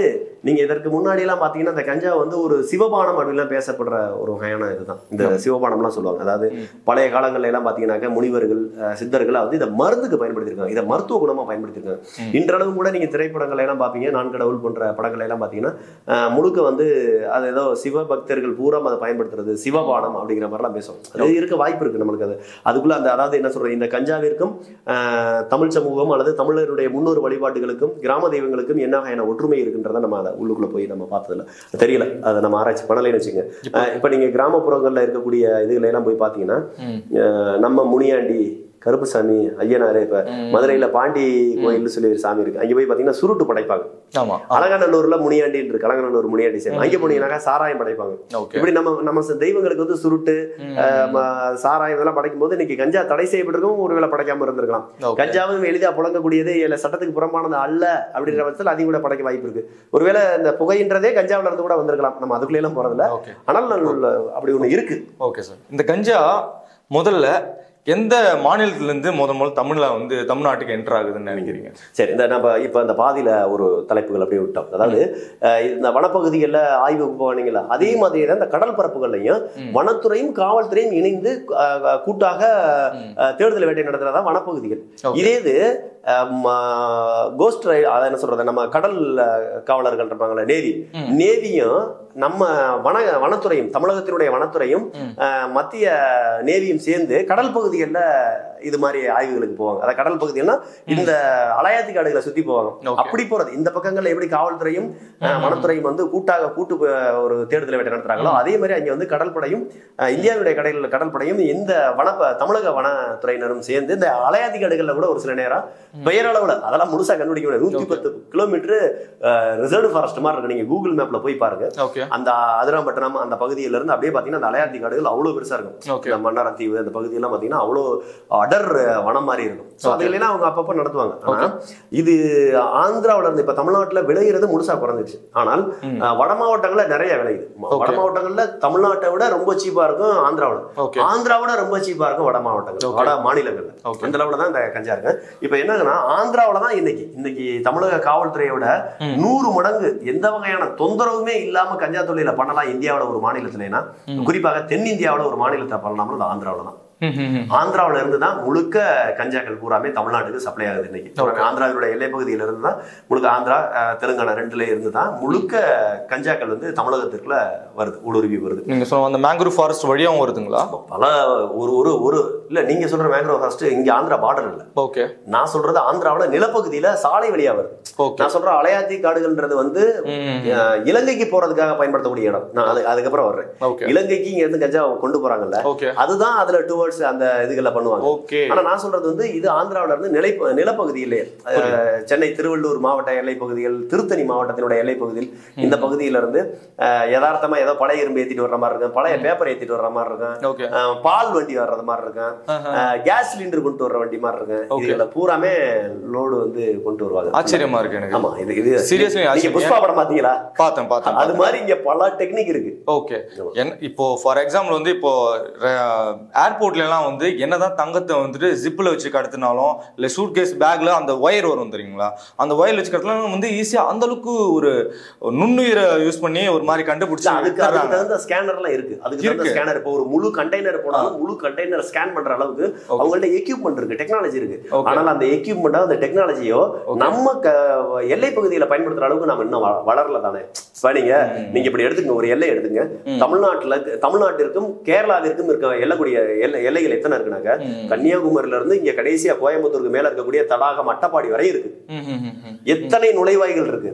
நீங்க இதற்கு முன்னாடி எல்லாம் பாத்தீங்கன்னா இந்த கஞ்சா வந்து ஒரு சிவபானம் அப்படின்லாம் பேசப்படுற ஒரு வகையான இதுதான் இந்த சிவபானம்லாம் சொல்லுவாங்க. அதாவது பழைய காலங்கள்ல எல்லாம் பாத்தீங்கன்னாக்க முனிவர்கள் சித்தர்கள் வந்து இதை மருந்துக்கு பயன்படுத்திருக்காங்க, இதை மருத்துவ குணமா பயன்படுத்திருக்காங்க. இன்றளவு கூட நீங்க திரைப்படங்கள் எல்லாம் பாப்பீங்க, நான் கடவுள் போன்ற படங்கள் எல்லாம் பாத்தீங்கன்னா முழுக்க வந்து அது ஏதோ சிவ பக்தர்கள் பூரா அதை பயன்படுத்துறது சிவபானம் அப்படிங்கிற மாதிரிலாம் பேசுவோம். அது இருக்க வாய்ப்பு இருக்கு நம்மளுக்கு. அது அதுக்குள்ள அந்த அதாவது என்ன சொல்றது, இந்த கஞ்சாவிற்கும் தமிழ் சமூகம் அல்லது தமிழருடைய முன்னோர் வழிபாட்டுகளுக்கும் கிராம தெய்வங்களுக்கும் என்ன வகையான ஒற்றுமை இருக்குன்றத நம்ம உள்ளுக்குள்ள போய் நம்ம பார்த்ததில்ல, தெரியல. அதை நம்ம ஆராய்ச்சி பண்ணலைன்னு வச்சுங்க. இப்ப நீங்க கிராமப்புறங்கள்ல இருக்கக்கூடிய இதுகளை எல்லாம் போய் பாத்தீங்கன்னா நம்ம முனியாண்டி, கருப்புசாமி, ஐயனாரு, இப்ப மதுரையில பாண்டி கோயில் சொல்லி ஒரு சாமி இருக்கு. அங்க போய் பாத்தீங்கன்னா சுருட்டு படைப்பாங்க. அலங்காநல்லூர்ல முனியாண்டி இருக்கு, அலங்காநல்லூர் முனியாண்டி சேவை. அங்க போனீங்கன்னாக்கா சாராயம் படைப்பாங்க. இப்படி நம்ம தெய்வங்களுக்கு வந்து சுருட்டு சாராயம் இதெல்லாம் படைக்கும் போது இன்னைக்கு கஞ்சா தடை செய்யப்பட்டிருக்கும், ஒருவேளை படைக்காம இருந்திருக்கலாம். கஞ்சாவும் எளிதா புழங்கக்கூடியது, இல்ல சட்டத்துக்கு புறம்பானது அல்ல அப்படின்ற பட்சத்தில் அதையும் கூட படைக்க வாய்ப்பு இருக்கு. ஒருவேளை இந்த புகைன்றதே கஞ்சாவில இருந்து கூட வந்திருக்கலாம். நம்ம அதுக்குள்ள எல்லாம் போறதில்ல. ஆனால் அப்படி ஒண்ணு இருக்கு. Okay sir. இந்த கஞ்சா முதல்ல எந்த மாநிலத்திலிருந்து முதல் தமிழ்ல வந்து தமிழ்நாட்டுக்கு என்டர் ஆகுதுன்னு நினைக்கிறீங்க? சரி, இந்த நம்ம இப்ப அந்த பாதியில ஒரு தலைப்புகள் அப்படியே விட்டோம். அதாவது இந்த வனப்பகுதிகளில் ஆய்வு போனீங்களா, அதே மாதிரி தான் இந்த கடல் பரப்புகள்லையும் வனத்துறையும் காவல்துறையும் இணைந்து கூட்டாக தேடுதல் வேட்டை நடத்துறதா வனப்பகுதிகள். இதே இது கோஸ்ட் அதை என்ன சொல்றது, நம்ம கடல் காவலர்கள் இருப்பாங்களே, நேவியும் நம்ம வனத்துறையும் தமிழகத்தினுடைய வனத்துறையும் மத்திய நேவியும் சேர்ந்து கடல் பகுதிகளில் இது மாதிரி ஆய்வுகளுக்கு போவாங்க. அதாவது கடல் பகுதிகள்னா இந்த அலையாத்தி காடுகளை சுத்தி போவாங்க. அப்படி போறது இந்த பக்கங்கள்ல எப்படி காவல்துறையும் வனத்துறையும் வந்து கூட்டு ஒரு தேடுதல் வேட்டை நடத்துறாங்களோ அதே மாதிரி அங்க வந்து கடற்படையும் இந்தியாவுடைய கடற்படையும் இந்த தமிழக வனத்துறையினரும் சேர்ந்து இந்த அலையாத்தி காடுகள்ல கூட ஒரு சில நேரம் பெயரளவுல அதெல்லாம் முழுசா கண்டுபிடிக்க முடியாது. 110 கிலோமீட்டர் ரிசர்வ் ஃபாரஸ்ட் மாதிரி இருக்கு. நீங்க கூகுள் மேப்ல போய் பாருங்க. அந்த அதிராம்பட்டினம் அந்த பகுதியில இருந்து அப்படியே பாத்தீங்கன்னா அந்த அலையாத்தி காடுகள் அவ்வளவு பெருசா இருக்கும். மன்னாரம் தீவு அந்த பகுதியெல்லாம் பாத்தீங்கன்னா அவ்வளவு அடர் வனம் மாதிரி இருக்கும். அதுலாம் அவங்க அப்பப்போ நடத்துவாங்க. ஆனா இது ஆந்திராவில இருந்து இப்ப தமிழ்நாட்டுல விளையிறது முழுசா குறைஞ்சிருச்சு. ஆனால் வட மாவட்டங்கள்ல நிறைய விளையுது. வட மாவட்டங்கள்ல தமிழ்நாட்டை விட ரொம்ப சீப்பா இருக்கும் ஆந்திராவில, ஆந்திராவிட ரொம்ப சீப்பா இருக்கும் வட மாவட்டங்கள், வட மாநிலங்கள்ல. அந்த அளவுல தான் இந்த கஞ்சா இருக்கு. இப்ப என்னன்னா ஆந்திராவில தான் இன்னைக்கு தமிழக காவல்துறையோட 100 மடங்கு எந்த வகையான தொந்தரவுமே இல்லாம கஞ்சா தொழில பண்ணலாம் இந்தியாவில ஒரு மாநிலத்திலனா, குறிப்பாக தென்னிந்தியாவில ஒரு மாநிலத்தை பண்ணலாம்னு அது ஆந்திராவில தான். ஆந்திராவில இருந்து தான் முழுக்க கஞ்சாக்கள் பூராமே தமிழ்நாட்டுக்கு சப்ளை ஆகுது. இன்னைக்கு ஆந்திராவினுடைய எல்லை பகுதியில இருந்து தான் முழுக்க, ஆந்திரா தெலுங்கானா ரெண்டுல இருந்து தான் முழுக்க கஞ்சாக்கள் வந்து தமிழகத்திற்குள்ள வருது, ஊடுருவி வருது. நீங்க சொன்ன அந்த மேங்க்ரூவ் ஃபாரஸ்ட் வழியாவும் வருதுங்களா? பல ஒரு இல்ல, நீங்க சொல்ற மேங்க்ரூவ் ஃபாரஸ்ட் இங்க ஆந்திரா பார்டர் இல்ல. ஓகே, நான் சொல்றது ஆந்திராவில நிலப்பகுதியில சாலை வழியா வருது. நான் சொல்ற அலையாத்தி காடுகள்ன்றது வந்து இலங்கைக்கு போறதுக்காக பயன்படுத்தக்கூடிய இடம். நான் அதுக்கப்புறம் வர்றேன். இலங்கைக்கு இங்க இருந்து கஞ்சா கொண்டு போறாங்கல்ல, அதுதான் அதுல அந்த இதுகளை பண்ணுவாங்க. ஆனா நான் சொல்றது வந்து இது ஆந்திராவில இருந்து நிலப்பகுதியிலே சென்னை திருவள்ளூர் மாவட்ட எல்லை பகுதிகள், திருத்தணி மாவட்டத்தினுடைய எல்லை பகுதியில் இந்த பகுதியில இருந்து யதார்த்தமா ஏதோ பழைய இரும்பு ஏத்திட்டு வர்ற மாதிரி இருக்கும், பழைய பேப்பர் ஏத்திட்டு வர்ற மாதிரி இருக்கும், பால் வண்டி வர்றது மாதிரி இருக்கும், கேஸ் சிலிண்டர் கொண்டு வர்ற வண்டி மாதிரி இருக்கும். இதுல பூராமே லோடு வந்து கொண்டு வருவாங்க. ஆச்சரியமா இருக்கு எனக்கு. ஆமா, இது சீரியஸ்லி நீங்க புஷ்பா படம் பாத்தீங்களா? பார்த்தேன். அது மாதிரி இங்க பல டெக்னிக் இருக்கு. ஓகே, இப்போ ஃபார் எக்ஸாம்பிள் வந்து இப்போ ஏர்போர்ட்ல எல்லாம் வந்து என்னதான் தங்கத்தை வந்துட்டு ஜிப்ல வச்சு கடத்தினாலும் இல்ல சூட் கேஸ் பேக்ல அந்த ஒயர் வரும் தெரியுங்களா, அந்த ஒயர் வச்சு கடத்தினாலும் வந்து ஈஸியா அந்த அளவுக்கு ஒரு நுண்ணுயிரை யூஸ் பண்ணி ஒரு மாதிரி கண்டுபிடிச்சு அதுக்கு தகுந்த ஸ்கேனர்லாம் இருக்கு. அதுக்கு தகுந்த ஸ்கேனர், இப்போ ஒரு முழு கண்டெய்னர் போனாலும் முழு கண்டெய்னர் ஸ்கேன் பண்ற அளவுக்கு அவங்கள்ட்ட எக்யூப்மெண்ட் இருக்கு, டெக்னாலஜி இருக்கு. ஆனால் அந்த எக்யூப்மெண்டோ அந்த டெக்னாலஜியோ நம்ம எல்லை பகுதியில பயன்படுத்துற அளவுக்கு நம்ம இன்னும் வளரல தானே. நீங்க இப்படி எடுத்துங்க, ஒரு எல்லை எடுத்துங்க, தமிழ்நாட்டிற்கும் கேரளாவிற்கும் இருக்க எல்லைகள் எத்தனை இருக்குனாக்க, கன்னியாகுமரியில இருந்து இங்க கடைசியா கோயம்புத்தூருக்கு மேல இருக்கக்கூடிய தடாகம் அட்டப்பாடி வரை இருக்கு. எத்தனை நுழைவாய்கள் இருக்கு,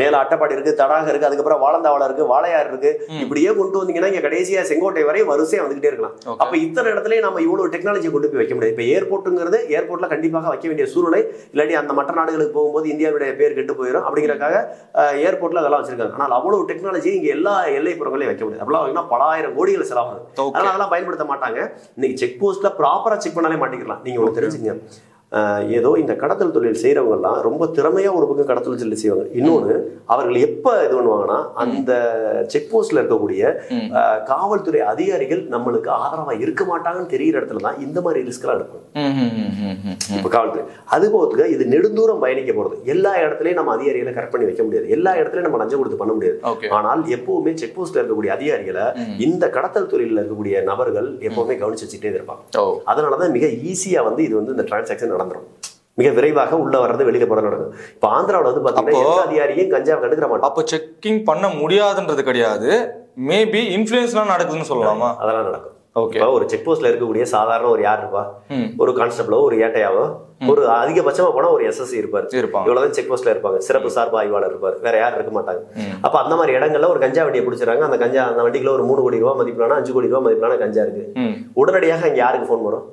மேல அட்டப்பாடி இருக்கு, தடாகம் இருக்கு, அதுக்கப்புறம் வாழந்தாவளம் இருக்கு, வாழையாறு இருக்கு. இப்படியே கொண்டு வந்தீங்கன்னா இங்க கடைசியா செங்கோட்டை வரை வரிசையா வந்துகிட்டே இருக்கலாம். அப்ப இத்தனை இடத்துலயே நம்ம இவ்வளவு டெக்னாலஜி கொண்டு போய் வைக்க முடியாது. இப்ப ஏர்போர்ட்டுங்கிறது ஏர்போர்ட்ல கண்டிப்பாக வைக்க வேண்டிய சூழ்நிலை, இல்லாட்டி அந்த மற்ற நாடுகளுக்கு போகும்போது இந்தியாவுடைய பேர் கெட்டு போயிடும். அப்படிங்கிறக்காக ஏர்போர்ட்ல அதெல்லாம் வச்சிருக்காங்க. ஆனால் அவ்வளவு டெக்னாலஜி இங்க எல்லா எல்லைப்புறங்களையும் வைக்க முடியாது. அப்படிலாம் பல ஆயிரம் கோடிகள் செலவாகும். அதனால அதெல்லாம் பயன்படுத்த மாட்டாங்க. இன்னைக்கு செக் போஸ்ட்ல ப்ராப்பரா செக் பண்ணாலே மாட்டிக்கலாம். நீங்க ஒன்று தெரிஞ்சுங்க, ஏதோ இந்த கடத்தல் தொழில் செய்யறவங்க எல்லாம் ரொம்ப திறமையா ஒரு பக்கம் கடத்தல் தொழில் செய்வாங்க. இன்னொன்னு, அவர்கள் எப்ப இது பண்ணுவாங்கன்னா, அந்த செக் போஸ்ட்ல இருக்கக்கூடிய காவல்துறை அதிகாரிகள் நம்மளுக்கு ஆதரவா இருக்க மாட்டாங்கன்னு தெரிகிற இடத்துல தான் இந்த மாதிரி ரிஸ்க் எல்லாம் எடுக்கும். இப்ப காவல்துறை அதுபோதுக்கு இது நெடுந்தூரம் பயணிக்க போறது. எல்லா இடத்துலயும் நம்ம அதிகாரிகளை கரெக்ட் பண்ணி வைக்க முடியாது, எல்லா இடத்துலயும் நம்ம லஞ்சம் கொடுத்து பண்ண முடியாது. ஆனால் எப்பவுமே செக் போஸ்ட்ல இருக்கக்கூடிய அதிகாரிகளை இந்த கடத்தல் தொழில இருக்கக்கூடிய நபர்கள் எப்பவுமே கவனிச்சு வச்சுட்டே இருப்பாங்க. அதனாலதான் மிக ஈஸியா வந்து இது வந்து இந்த டிரான்சாக்சன் நடந்துரும். மிக விரைவாக உள்ள வர்றது வெளியில போட நடக்கும். இப்ப ஆந்திராவில வந்து பாத்தீங்கன்னா அதிகாரியும் கஞ்சாவை கண்டுக்கிற மாட்டோம். அப்போ செக்கிங் பண்ண முடியாதுன்றது கிடையாது, மேபி இன்ஃப்ளூயன்ஸ்லாம் நடக்குதுன்னு சொல்லலாமா? அதெல்லாம் நடக்கும். ஓகே, ஒரு செக் போஸ்ட்ல இருக்கக்கூடிய சாதாரண ஒரு யார் இருப்பா, ஒரு கான்ஸ்டபிளோ ஒரு ஏட்டையாவோ, ஒரு அதிகபட்சமா போனா ஒரு எஸ்எஸ்சி இருப்பாரு, இவ்வளவுதான் செக் போஸ்ட்ல இருப்பாங்க. சிறப்பு சார்பு ஆய்வாளர் இருப்பாரு, வேற யாரும் இருக்க மாட்டாங்க. அப்ப அந்த மாதிரி இடங்கள்ல ஒரு கஞ்சா வண்டியை பிடிச்சிடறாங்க. அந்த வண்டிக்குள்ள ஒரு 3 கோடி ரூபாய் மதிப்பிலான 5 கோடி ரூபாய் மதிப்பிலான கஞ்சா இருக்கு. உடனடியாக அங்க யாருக்கு போன் வரும்?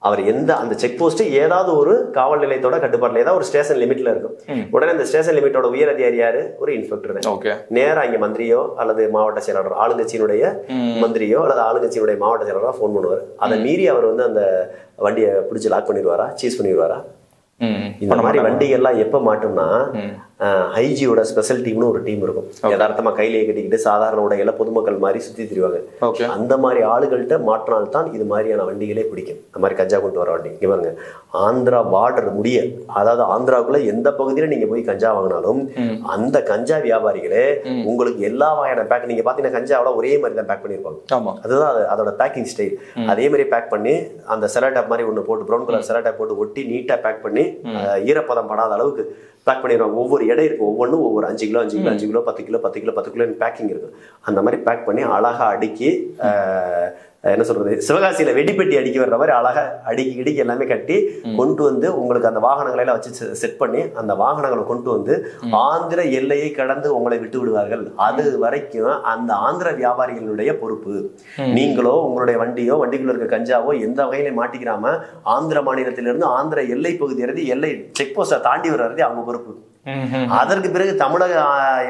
அவர் அந்த செக் போஸ்ட் ஏதாவது ஒரு காவல் நிலையத்தோட கட்டுப்பாட்டுல ஏதாவது ஒரு ஸ்டேஷன் லிமிட்ல இருக்கும். உடனே அந்த ஸ்டேஷன் லிமிட்டோட உயர் அதிகாரி யாரு? ஒரு இன்ஸ்பெக்டர். நேரா இங்க மந்திரியோ அல்லது மாவட்ட செயலாளர், ஆளுங்கட்சியினுடைய மந்திரியோ அல்லது ஆளுங்கட்சியினுடைய மாவட்ட செயலாளரா போன் பண்ணுவார். அதை மீறி அவர் வந்து அந்த வண்டியை பிடிச்சி லாக் பண்ணிடுவாரா, சீஸ் பண்ணிடுவாரா? இந்த மாதிரி வண்டிகள்லாம் எப்ப மாட்டோம்னா, ஐஜியோட ஸ்பெஷல் டீம்னு ஒரு டீம் இருக்கும். யதார்த்தமா கையிலேயே கட்டிக்கிட்டு சாதாரண உடையில பொதுமக்கள் மாதிரி சுத்தி திரிவாங்க. அந்த மாதிரி ஆளுகள்கிட்ட மாற்றினால்தான் இது மாதிரியான வண்டிகளே பிடிக்கும். இந்த மாதிரி கஞ்சா கொண்டு வர வண்டி இங்க பாருங்க, ஆந்திரா பார்டர் முடிய, அதாவது ஆந்திராவுக்குள்ள எந்த பகுதியில நீங்க போய் கஞ்சா வாங்கினாலும் அந்த கஞ்சா வியாபாரிகளே உங்களுக்கு எல்லா வகையான பேக், நீங்க பாத்தீங்கன்னா கஞ்சாவோட ஒரே மாதிரி தான் பேக் பண்ணிருப்பாங்க. அதுதான் அதோட பேக்கிங் ஸ்டைல். அதே மாதிரி பேக் பண்ணி அந்த செலோடேப் மாதிரி ஒண்ணு போட்டு, ப்ரௌன் கலர் செலோடேப் போட்டு ஒட்டி நீட்டா பேக் பண்ணி ஈரப்பதம் படாத அளவுக்கு பேக் பண்ணிடுவாங்க. ஒவ்வொரு எடை இருக்கும், ஒவ்வொன்றும் ஒவ்வொரு 5 kilo 5 kilo 5 kilo 10 kilo 10 kilo 10 kilo packing இருக்கும். அந்த மாதிரி பேக் பண்ணி அழகா அடுக்கி, என்ன சொல்றது, சிவகாசியில வெடிப்பெட்டி அடிக்க வர்ற மாதிரி அழகா அடுக்கி இடிக்கி எல்லாமே கட்டி கொண்டு வந்து உங்களுக்கு அந்த வாகனங்களை எல்லாம் வச்சு செட் பண்ணி அந்த வாகனங்களை கொண்டு வந்து ஆந்திர எல்லையை கடந்து உங்களை விட்டு விடுவார்கள். அது வரைக்கும் அந்த ஆந்திர வியாபாரிகளுடைய பொறுப்பு. நீங்களோ உங்களுடைய வண்டியோ வண்டிக்குள்ள இருக்க கஞ்சாவோ எந்த வகையில மாட்டிக்கிறாம ஆந்திர மாநிலத்திலிருந்து ஆந்திர எல்லை பகுதி எல்லை செக் போஸ்டை தாண்டி வர்றது அவங்க பொறுப்பு. அதற்கு பிறகு தமிழக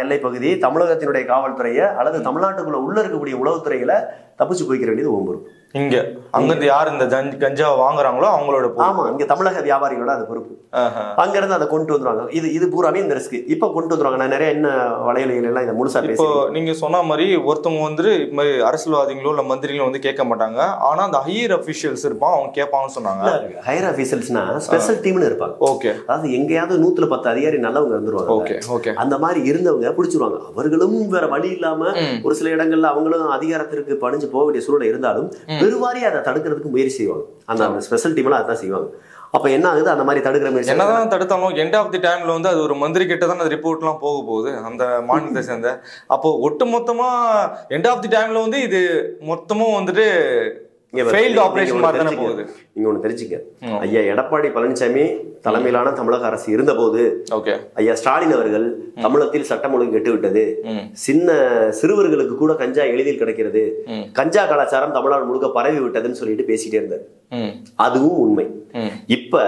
எல்லை பகுதி, தமிழகத்தினுடைய காவல்துறையை அல்லது தமிழ்நாட்டுக்குள்ள உள்ள இருக்கக்கூடிய உளவுத்துறைகளை தப்பிச்சு போய்க்கிற வேண்டியது உங்க பொறுப்பு. இங்க அங்கிருந்து யார் இந்த கஞ்சாவை வாங்குறாங்களோ அவங்களோட ஆமா இங்க தமிழக வியாபாரிகளோட அது பொறுப்பு. அங்க இருந்து அதை கொண்டு வந்துருவாங்க. இது பூராமே இந்த ரிஸ்க் இப்ப கொண்டு வந்துருவாங்க. நான் நிறைய என்ன வலையலைகள் எல்லாம் இதை முழுசா இப்போ நீங்க சொன்ன மாதிரி ஒருத்தவங்க வந்து இது மாதிரி அரசியல்வாதிகளோ இல்ல மந்திரிகளோ வந்து கேட்க மாட்டாங்க. ஆனா அந்த ஹையர் அபிஷியல்ஸ் இருப்பான் அவங்க கேட்பாங்கன்னு சொன்னாங்க. ஹையர் அபிஷியல்ஸ்னா ஸ்பெஷல் டீம்னு இருப்பாங்க. ஓகே. அதாவது எங்கேயாவது 110 அதிகாரி நல்லவங்க இருந்துருவாங்க. Okay okay. அந்த மாதிரி இருந்தவங்க பிடிச்சிருவாங்க. அவர்களும் வேற வழி இல்லாம ஒரு சில இடங்கள்ல அவங்களும் அதிகாரத்திற்கு பணிஞ்சு போக வேண்டிய சூழல் இருந்தாலும் பெருவாரி அதை தடுக்கிறதுக்கு முயற்சி செய்வாங்க. அந்த ஸ்பெஷல் டீம்ல அதான் செய்வாங்க. அப்ப என்ன ஆகுது, அந்த மாதிரி தடுக்கிற மாதிரி என்னதான் தடுத்தாலும் எண்ட் ஆஃப் தி டைம்ல வந்து அது ஒரு மந்திரி கிட்ட தான் அந்த ரிப்போர்ட் எல்லாம் போக போகுது அந்த மாநிலத்தை சேர்ந்த. அப்போ ஒட்டு மொத்தமா எண்ட் ஆஃப் தி டைம்ல வந்து இது மொத்தமும் வந்துட்டு ஃபெயில்ட் ஆபரேஷன் மாதிரி தானே போகுது. நீங்க ஒண்ணு தெரிஞ்சுக்க, ஐயா எடப்பாடி பழனிசாமி தலைமையிலான தமிழக அரசு இருந்த போது ஐயா ஸ்டாலின் அவர்கள் தமிழகத்தில் சட்டம் ஒழுங்கு கெட்டுவிட்டது, சிறுவர்களுக்கு கூட கஞ்சா எளிதில் கிடைக்கிறது, கஞ்சா கலாச்சாரம் தமிழ்நாடு முழுக்க பரவி விட்டதுன்னு சொல்லிட்டு பேசிட்டே இருந்தார். அதுவும் உண்மை. இப்ப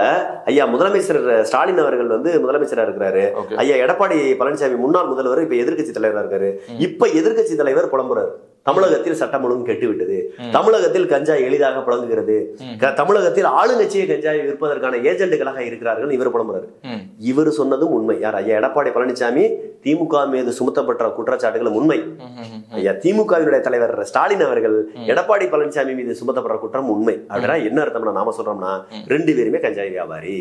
ஐயா முதலமைச்சர் ஸ்டாலின் அவர்கள் வந்து முதலமைச்சரா இருக்கிறாரு. ஐயா எடப்பாடி பழனிசாமி முன்னாள் முதல்வர், இப்ப எதிர்கட்சி தலைவரா இருக்காரு. இப்ப எதிர்கட்சி தலைவர் புலம்புறாரு, தமிழகத்தில் சட்டம் ஒழுங்கு கெட்டு விட்டது, தமிழகத்தில் கஞ்சா எளிதாக புழங்குகிறது, தமிழகத்தில் ஆளுங்கட்சியை கஞ்சாவை விற்பதற்கான ஏஜென்ட்டுகளாக இருக்கிறார்கள் இவர் புலம்புறாரு. இவர் சொன்னதும் உண்மை. யார்? ஐயா எடப்பாடி பழனிசாமி திமுக மீது சுமத்தப்பட்ட குற்றச்சாட்டுகளும் உண்மை. ஐயா திமுகவினுடைய தலைவர் ஸ்டாலின் அவர்கள் எடப்பாடி பழனிசாமி மீது சுமத்தப்படுற குற்றம் உண்மை. அப்படின்னா என்ன அர்த்தம்னா, நாம சொல்றோம்னா ரெண்டு பேருமே கஞ்சாய் வியாபாரி.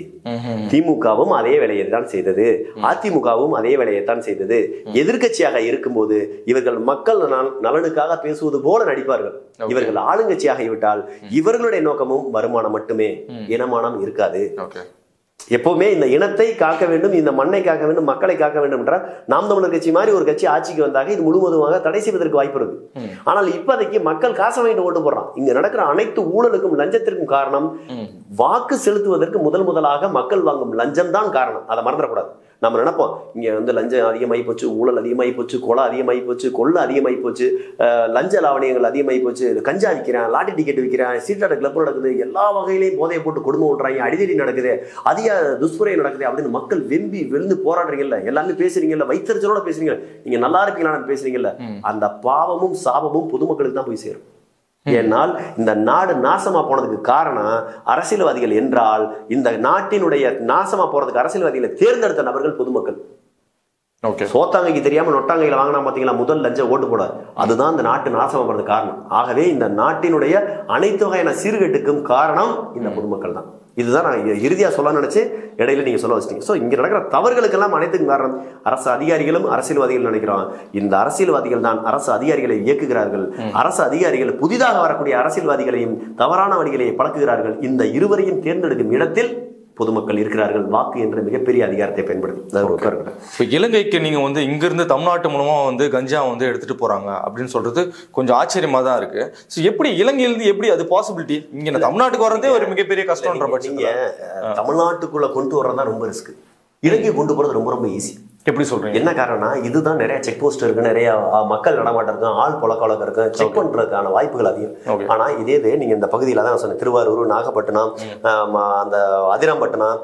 திமுகவும் அதே வேலையை தான் செய்தது, அதிமுகவும் அதே வேலையை தான் செய்தது. எதிர்கட்சியாக இருக்கும்போது இவர்கள் மக்கள் நலனுக்காக பேசுவது போல நடிப்பார்கள். இவர்கள் ஆளுங்கட்சியாக விட்டால் இவர்களுடைய நோக்கமும் வருமானம் மட்டுமே, இனமானம் இருக்காது. எப்பவுமே இந்த இனத்தை காக்க வேண்டும், இந்த மண்ணை காக்க வேண்டும், மக்களை காக்க வேண்டும் என்ற நாம் தமிழர் கட்சி மாதிரி ஒரு கட்சி ஆட்சிக்கு வந்தாக இது முழுவதுமாக தடை செய்வதற்கு வாய்ப்பு இருக்கு. ஆனால் இப்போதைக்கு மக்கள் காசை வாங்கிட்டு ஓட்டு போடுறான். இங்க நடக்கிற அனைத்து ஊழலுக்கும் லஞ்சத்திற்கும் காரணம் வாக்கு செலுத்துவதற்கு முதலாக மக்கள் வாங்கும் லஞ்சம் தான் காரணம். அதை மறந்துடக்கூடாது. நம்ம நினைப்போம் இங்க வந்து லஞ்சம் அதிகமாகி போச்சு, ஊழல் அதிகமாகி போச்சு, கொலை அதிகமாகி போச்சு, கொள்ளை அதிகமாகி போச்சு, லஞ்ச லாவணியங்கள் அதிகமாகி போச்சு, கஞ்சா விற்கிறேன், லாட்டி டிக்கெட் விற்கிறேன், சீட்டாட கிளப் நடக்குது, எல்லா வகையிலையும் போதையை போட்டு குடும்பம் விட்டுறாங்க, அடிதடி நடக்குது, அதிக துஷ்முறை நடக்குது அப்படின்னு மக்கள் வெம்பி வெளுந்து போராடுறீங்கல்ல, எல்லாமே பேசுறீங்கல்ல, வைத்தறிச்சலோட பேசுறீங்க, நீங்க நல்லா இருப்பீங்களான்னு பேசுறீங்கல்ல, அந்த பாவமும் சாபமும் பொதுமக்களுக்கு தான் போய் சேரும். ஏனால் இந்த நாடு நாசமா போனதுக்கு காரணம் அரசியல்வாதிகள் என்றால், இந்த நாட்டினுடைய நாசமா போறதுக்கு அரசியல்வாதிகளை தேர்ந்தெடுத்த நபர்கள் பொதுமக்கள். சோத்தாங்கைக்கு தெரியாம நொட்டாங்கையில வாங்கினா பாத்தீங்களா முதல் லஞ்சம் ஓட்டு போட, அதுதான் இந்த நாட்டு நாசமா போறதுக்கு காரணம். ஆகவே இந்த நாட்டினுடைய அனைத்து வகையான சீர்கேட்டுக்கும் காரணம் இந்த பொதுமக்கள் தான். இதுதான் நான் இறுதியா சொல்ல நினைச்சு இடையில நீங்க சொல்ல வச்சிட்டீங்க. ஸோ இங்க நடக்கிற தவறுகளுக்கெல்லாம் அனைத்துக்கும் காரணம் அரசு அதிகாரிகளும் அரசியல்வாதிகள் நினைக்கிறோம். இந்த அரசியல்வாதிகள் தான் அரசு அதிகாரிகளை இயக்குகிறார்கள். அரசு அதிகாரிகள் புதிதாக வரக்கூடிய அரசியல்வாதிகளையும் தவறான வழிகளை பழக்குகிறார்கள். இந்த இருவரையும் தேர்ந்தெடுக்கும் இடத்தில் பொதுமக்கள் இருக்கிறார்கள். வாக்கு என்ற மிகப்பெரிய அதிகாரத்தை பயன்படுத்தி இலங்கைக்கு நீங்க வந்து இங்க இருந்து தமிழ்நாட்டு மூலமா வந்து கஞ்சா வந்து எடுத்துட்டு போறாங்க அப்படின்னு சொல்றது கொஞ்சம் ஆச்சரியமா தான் இருக்கு. எப்படி இலங்கையிலிருந்து எப்படி அது பாசிபிலிட்டி? இங்க தமிழ்நாட்டுக்கு வரதே ஒரு மிகப்பெரிய கஷ்டம்ன்ற பட்சம் தமிழ்நாட்டுக்குள்ள கொண்டு வர்றதா ரொம்ப ரிஸ்க். இலங்கை கொண்டு போறது ரொம்ப ரொம்ப ஈஸி. எப்படி சொல்றீங்க? என்ன காரணம்னா இதுதான் நிறைய செக் போஸ்ட் இருக்கு, நிறைய மக்கள் நடமாட்டம் இருக்கு, ஆள் புழக்கம் இருக்கு, செக் பண்றதுக்கான வாய்ப்புகள் அதிகம். ஆனா இதே நீங்க இந்த பகுதியில தான் சொன்ன திருவாரூர், நாகப்பட்டினம், அந்த அதிராம்பட்டினம்,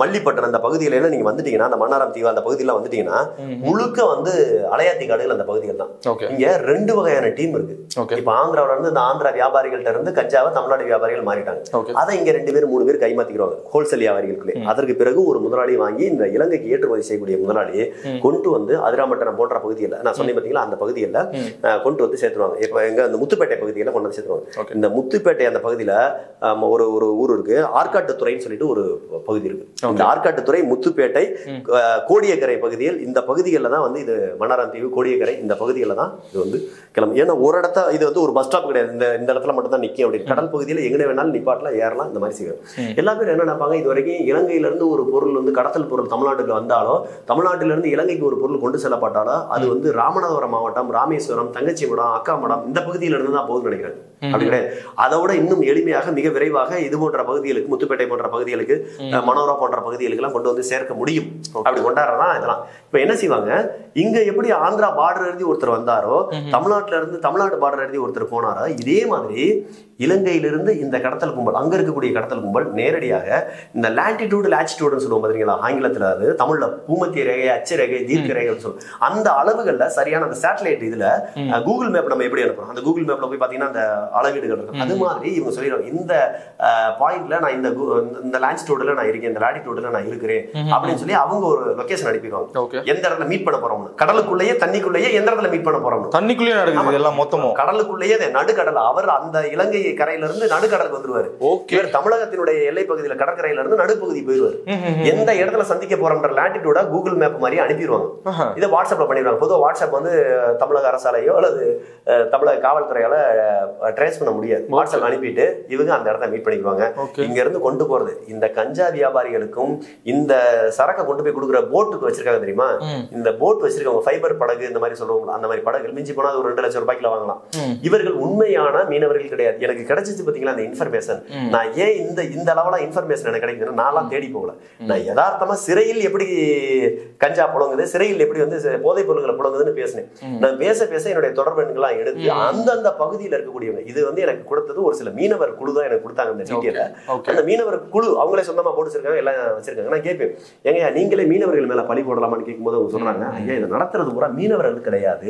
மல்லிப்பட்டினம் இந்த பகுதியில எல்லாம் நீங்க வந்துட்டீங்கன்னா, அந்த மன்னாரம் தீவு அந்த பகுதியெல்லாம் வந்துட்டீங்கன்னா முழுக்க வந்து அலையாத்தி காடுகள் அந்த பகுதிகள் தான். இங்க ரெண்டு வகையான டீம் இருக்கு. இப்ப ஆந்திராவில இருந்து இந்த ஆந்திரா வியாபாரிகள்ட்ட இருந்து கஞ்சாவை தமிழ்நாடு வியாபாரிகள் மாறிட்டாங்க. அதை இங்க 2 பேர் 3 பேர் கைமாத்திக்கிறாங்க ஹோல்சேல் வியாபாரிகளுக்குள்ளே. அதற்கு பிறகு ஒரு முதலாளி வாங்கி இந்த இலங்கைக்கு ஏற்றுமதி செய்யக்கூடிய முதலாளி கொண்டு வந்து அதிராம்பட்டினம் போன்ற பகுதியில் நான் சொன்னேன் பார்த்தீங்களா, அந்த பகுதியில் கொண்டு வந்து சேர்த்துருவாங்க. இப்போ எங்க அந்த முத்துப்பேட்டை பகுதியில் கொண்டு வந்து சேர்த்துருவாங்க. இந்த முத்துப்பேட்டை அந்த பகுதியில் ஒரு ஒரு ஊர் இருக்கு, ஆற்காட்டுத்துறைன்னு சொல்லிட்டு ஒரு பகுதி இருக்கு. இந்த ஆற்காட்டுத்துறை, முத்துப்பேட்டை, கோடியக்கரை பகுதியில் இந்த பகுதிகளில் தான் வந்து இது மன்னாரம் தீவு, கோடியக்கரை இந்த பகுதிகளில் தான் இது வந்து கிளம்பு. ஏன்னா ஒரு இடத்த இது வந்து ஒரு பஸ் ஸ்டாப் கிடையாது, இந்த இடத்துல மட்டும் தான் நிற்கும். அப்படின்னு கடல் பகுதியில் எங்கே வேணாலும் நிப்பாட்டலாம், ஏறலாம், இந்த மாதிரி செய்யும். எல்லா பேரும் என்ன நினைப்பாங்க, இது வரைக்கும் இலங்கையிலிருந்து ஒரு பொருள் வந்து கடத்தல் பொருள் தமிழ்நாட்டுக்கு வந்தாலோ, தமிழ்நாட்டிலிருந்து இலங்கைக்கு ஒரு பொருள் கொண்டு செல்லப்பட்டாலோ அது வந்து ராமநாதபுரம் மாவட்டம், ராமேஸ்வரம், தங்கச்சிமடம், அக்காமடம் இந்த பகுதியில இருந்து தான் போகுதுன்னு நினைக்கிறேன். அப்படி கிடையாது. அதோட இன்னும் எளிமையாக மிக விரைவாக இது போன்ற பகுதிகளுக்கு, முத்துப்பேட்டை போன்ற பகுதிகளுக்கு, மனோரா போன்ற பகுதிகளுக்கு எல்லாம் கொண்டு வந்து சேர்க்க முடியும். அப்படி கொண்டாடுறதான் இதெல்லாம். இப்ப என்ன செய்வாங்க, இங்க எப்படி ஆந்திரா பார்டர் எழுதி ஒருத்தர் வந்தாரோ, தமிழ்நாட்டுல இருந்து தமிழ்நாடு பார்டர் எழுதி ஒருத்தர் போனாரோ, இதே மாதிரி இலங்கையிலிருந்து இந்த கடத்தல் கும்பல், அங்க இருக்கக்கூடிய கடத்தல் கும்பல் நேரடியாக இந்த லாட்டிடியூட் லாட்டிடியூட்னு சொல்லுவோம் பாத்தீங்களா ஆங்கிலத்துல, அது தமிழ்ல பூமத்திய ரேகை, அச்சு ரேகை, தீர்க்க ரேகைன்னு சொல்லுவோம். அந்த அளவுகள்ல சரியான அந்த சேட்டலைட் இதுல கூகுள் மேப் நம்ம எப்படி அனுப்புறோம், அந்த கூகுள் மேப்ல போய் பாத்தீங்கன்னா அந்த அளவீடுகள் இருக்கும். அது மாதிரி இவங்க சொல்லிடுவாங்க, இந்த பாயிண்ட்ல நான் இந்த லாஞ்சிடியூட்ல நான் இருக்கேன், இந்த லாட்டிடியூட்ல நான் இருக்கிறேன் அப்படின்னு சொல்லி அவங்க ஒரு லொகேஷன் அனுப்பிடுவாங்க. எந்த இடத்துல மீட் பண்ண போறோம், கடலுக்குள்ளேயே தண்ணிக்குள்ளேயே எந்த இடத்துல மீட் பண்ண போறோம், தண்ணிக்குள்ளேயே நடக்குது எல்லாம் மொத்தமும், கடலுக்குள்ளேயே நடுக்கடல். அவர் அந்த இலங்கை கரையில இருந்து நடுக்கடலுக்கு வந்துருவாரு. இவர் தமிழகத்தினுடைய எல்லை பகுதியில கடற்கரையில இருந்து நடுப்பகுதி போயிருவாரு. எந்த இடத்துல சந்திக்க போறோம்ன்ற லாட்டிடியூட கூகுள் மேப் மாதிரி அனுப்பிடுவாங்க. இதை வாட்ஸ்அப்ல பண்ணிடுவாங்க. பொதுவாக வாட்ஸ்அப் வந்து தமிழக அரசாலையோ அல்லது தமிழக காவல்துறையால ட்ரேஸ் பண்ண முடியாது. வாட்ஸ்அப் அனுப்பிட்டு இவங்க அந்த இடத்த மீட் பண்ணிக்குவாங்க. இங்க இருந்து கொண்டு போறது இந்த கஞ்சா வியாபாரிகளுக்கும் இந்த சரக்கை கொண்டு போய் கொடுக்குற போட்டுக்கு வச்சிருக்காங்க தெரியுமா, இந்த போட் வச்சிருக்காங்க, ஃபைபர் படகு இந்த மாதிரி சொல்லுவாங்க. அந்த மாதிரி படகு மிஞ்சி போனா ஒரு 2 லட்சம் ரூபாய்க்குல வாங்கலாம். இவர்கள் உண்மையான மீனவர்கள் கிடையாது. எனக்கு கிடைச்சிச்சு பாத்தீங்களா அந்த இன்ஃபர்மேஷன். நான் ஏன் இந்த அளவுல இன்ஃபர்மேஷன் எனக்கு கிடைக்குது, நான்லாம் தேடி போகல. நான் யதார்த்தமா சிறையில் எப்படி கஞ்சா புழங்குது, சிறையில் எப்படி வந்து போதைப் பொருட்களை புழங்குதுன்னு பேசினேன். நான் பேச என்னுடைய தொடர்பு எண்கள்லாம் எடுத்து அந்தந்த பகுதியில் இருக்கக்கூடியவங்க, இது வந்து எனக்கு கொடுத்தது ஒரு சில மீனவர் குழு தான் எனக்கு கொடுத்தாங்க இந்த டீட்டெயில. அந்த மீனவர் குழு அவங்களே சொந்தமா போட்டு வச்சிருக்காங்க, எல்லாம் வச்சிருக்காங்க. நான் கேட்பேன், ஏங்க நீங்களே மீனவர்கள் மேல பழி போடலாமான்னு கேட்கும்போது அவங்க சொல்றாங்க, ஐயா இதை நடத்துறது பூரா மீனவர்கள் கிடையாது,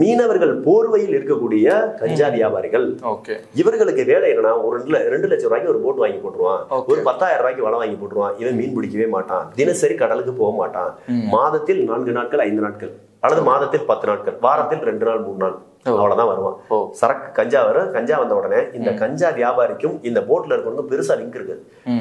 மீனவர்கள் போர்வையில் இருக்கக்கூடிய கஞ்சா வியாபாரிகள். இவர்களுக்கு வேலை என்னன்னா, ஒரு 2 லட்சம் ரூபாய்க்கு ஒரு போட் வாங்கி போட்டுருவான், ஒரு 10,000 ரூபாய்க்கு வலை வாங்கி போட்டுருவான். இவன் மீன் பிடிக்கவே மாட்டான், தினசரி கடலுக்கு போக மாட்டான். மாதத்தில் 4 நாட்கள் 5 நாட்கள் அல்லது மாதத்தில் 10 நாட்கள், வாரத்தில் 2 நாள் 3 நாள் அவ்வளவுதான் வருவான். சரக்கு கஞ்சா வரும். கஞ்சா வந்த உடனே இந்த கஞ்சா வியாபாரிக்கும் இந்த போட்ல இருக்கிறவங்க பெருசா லிங்க் இருக்கு.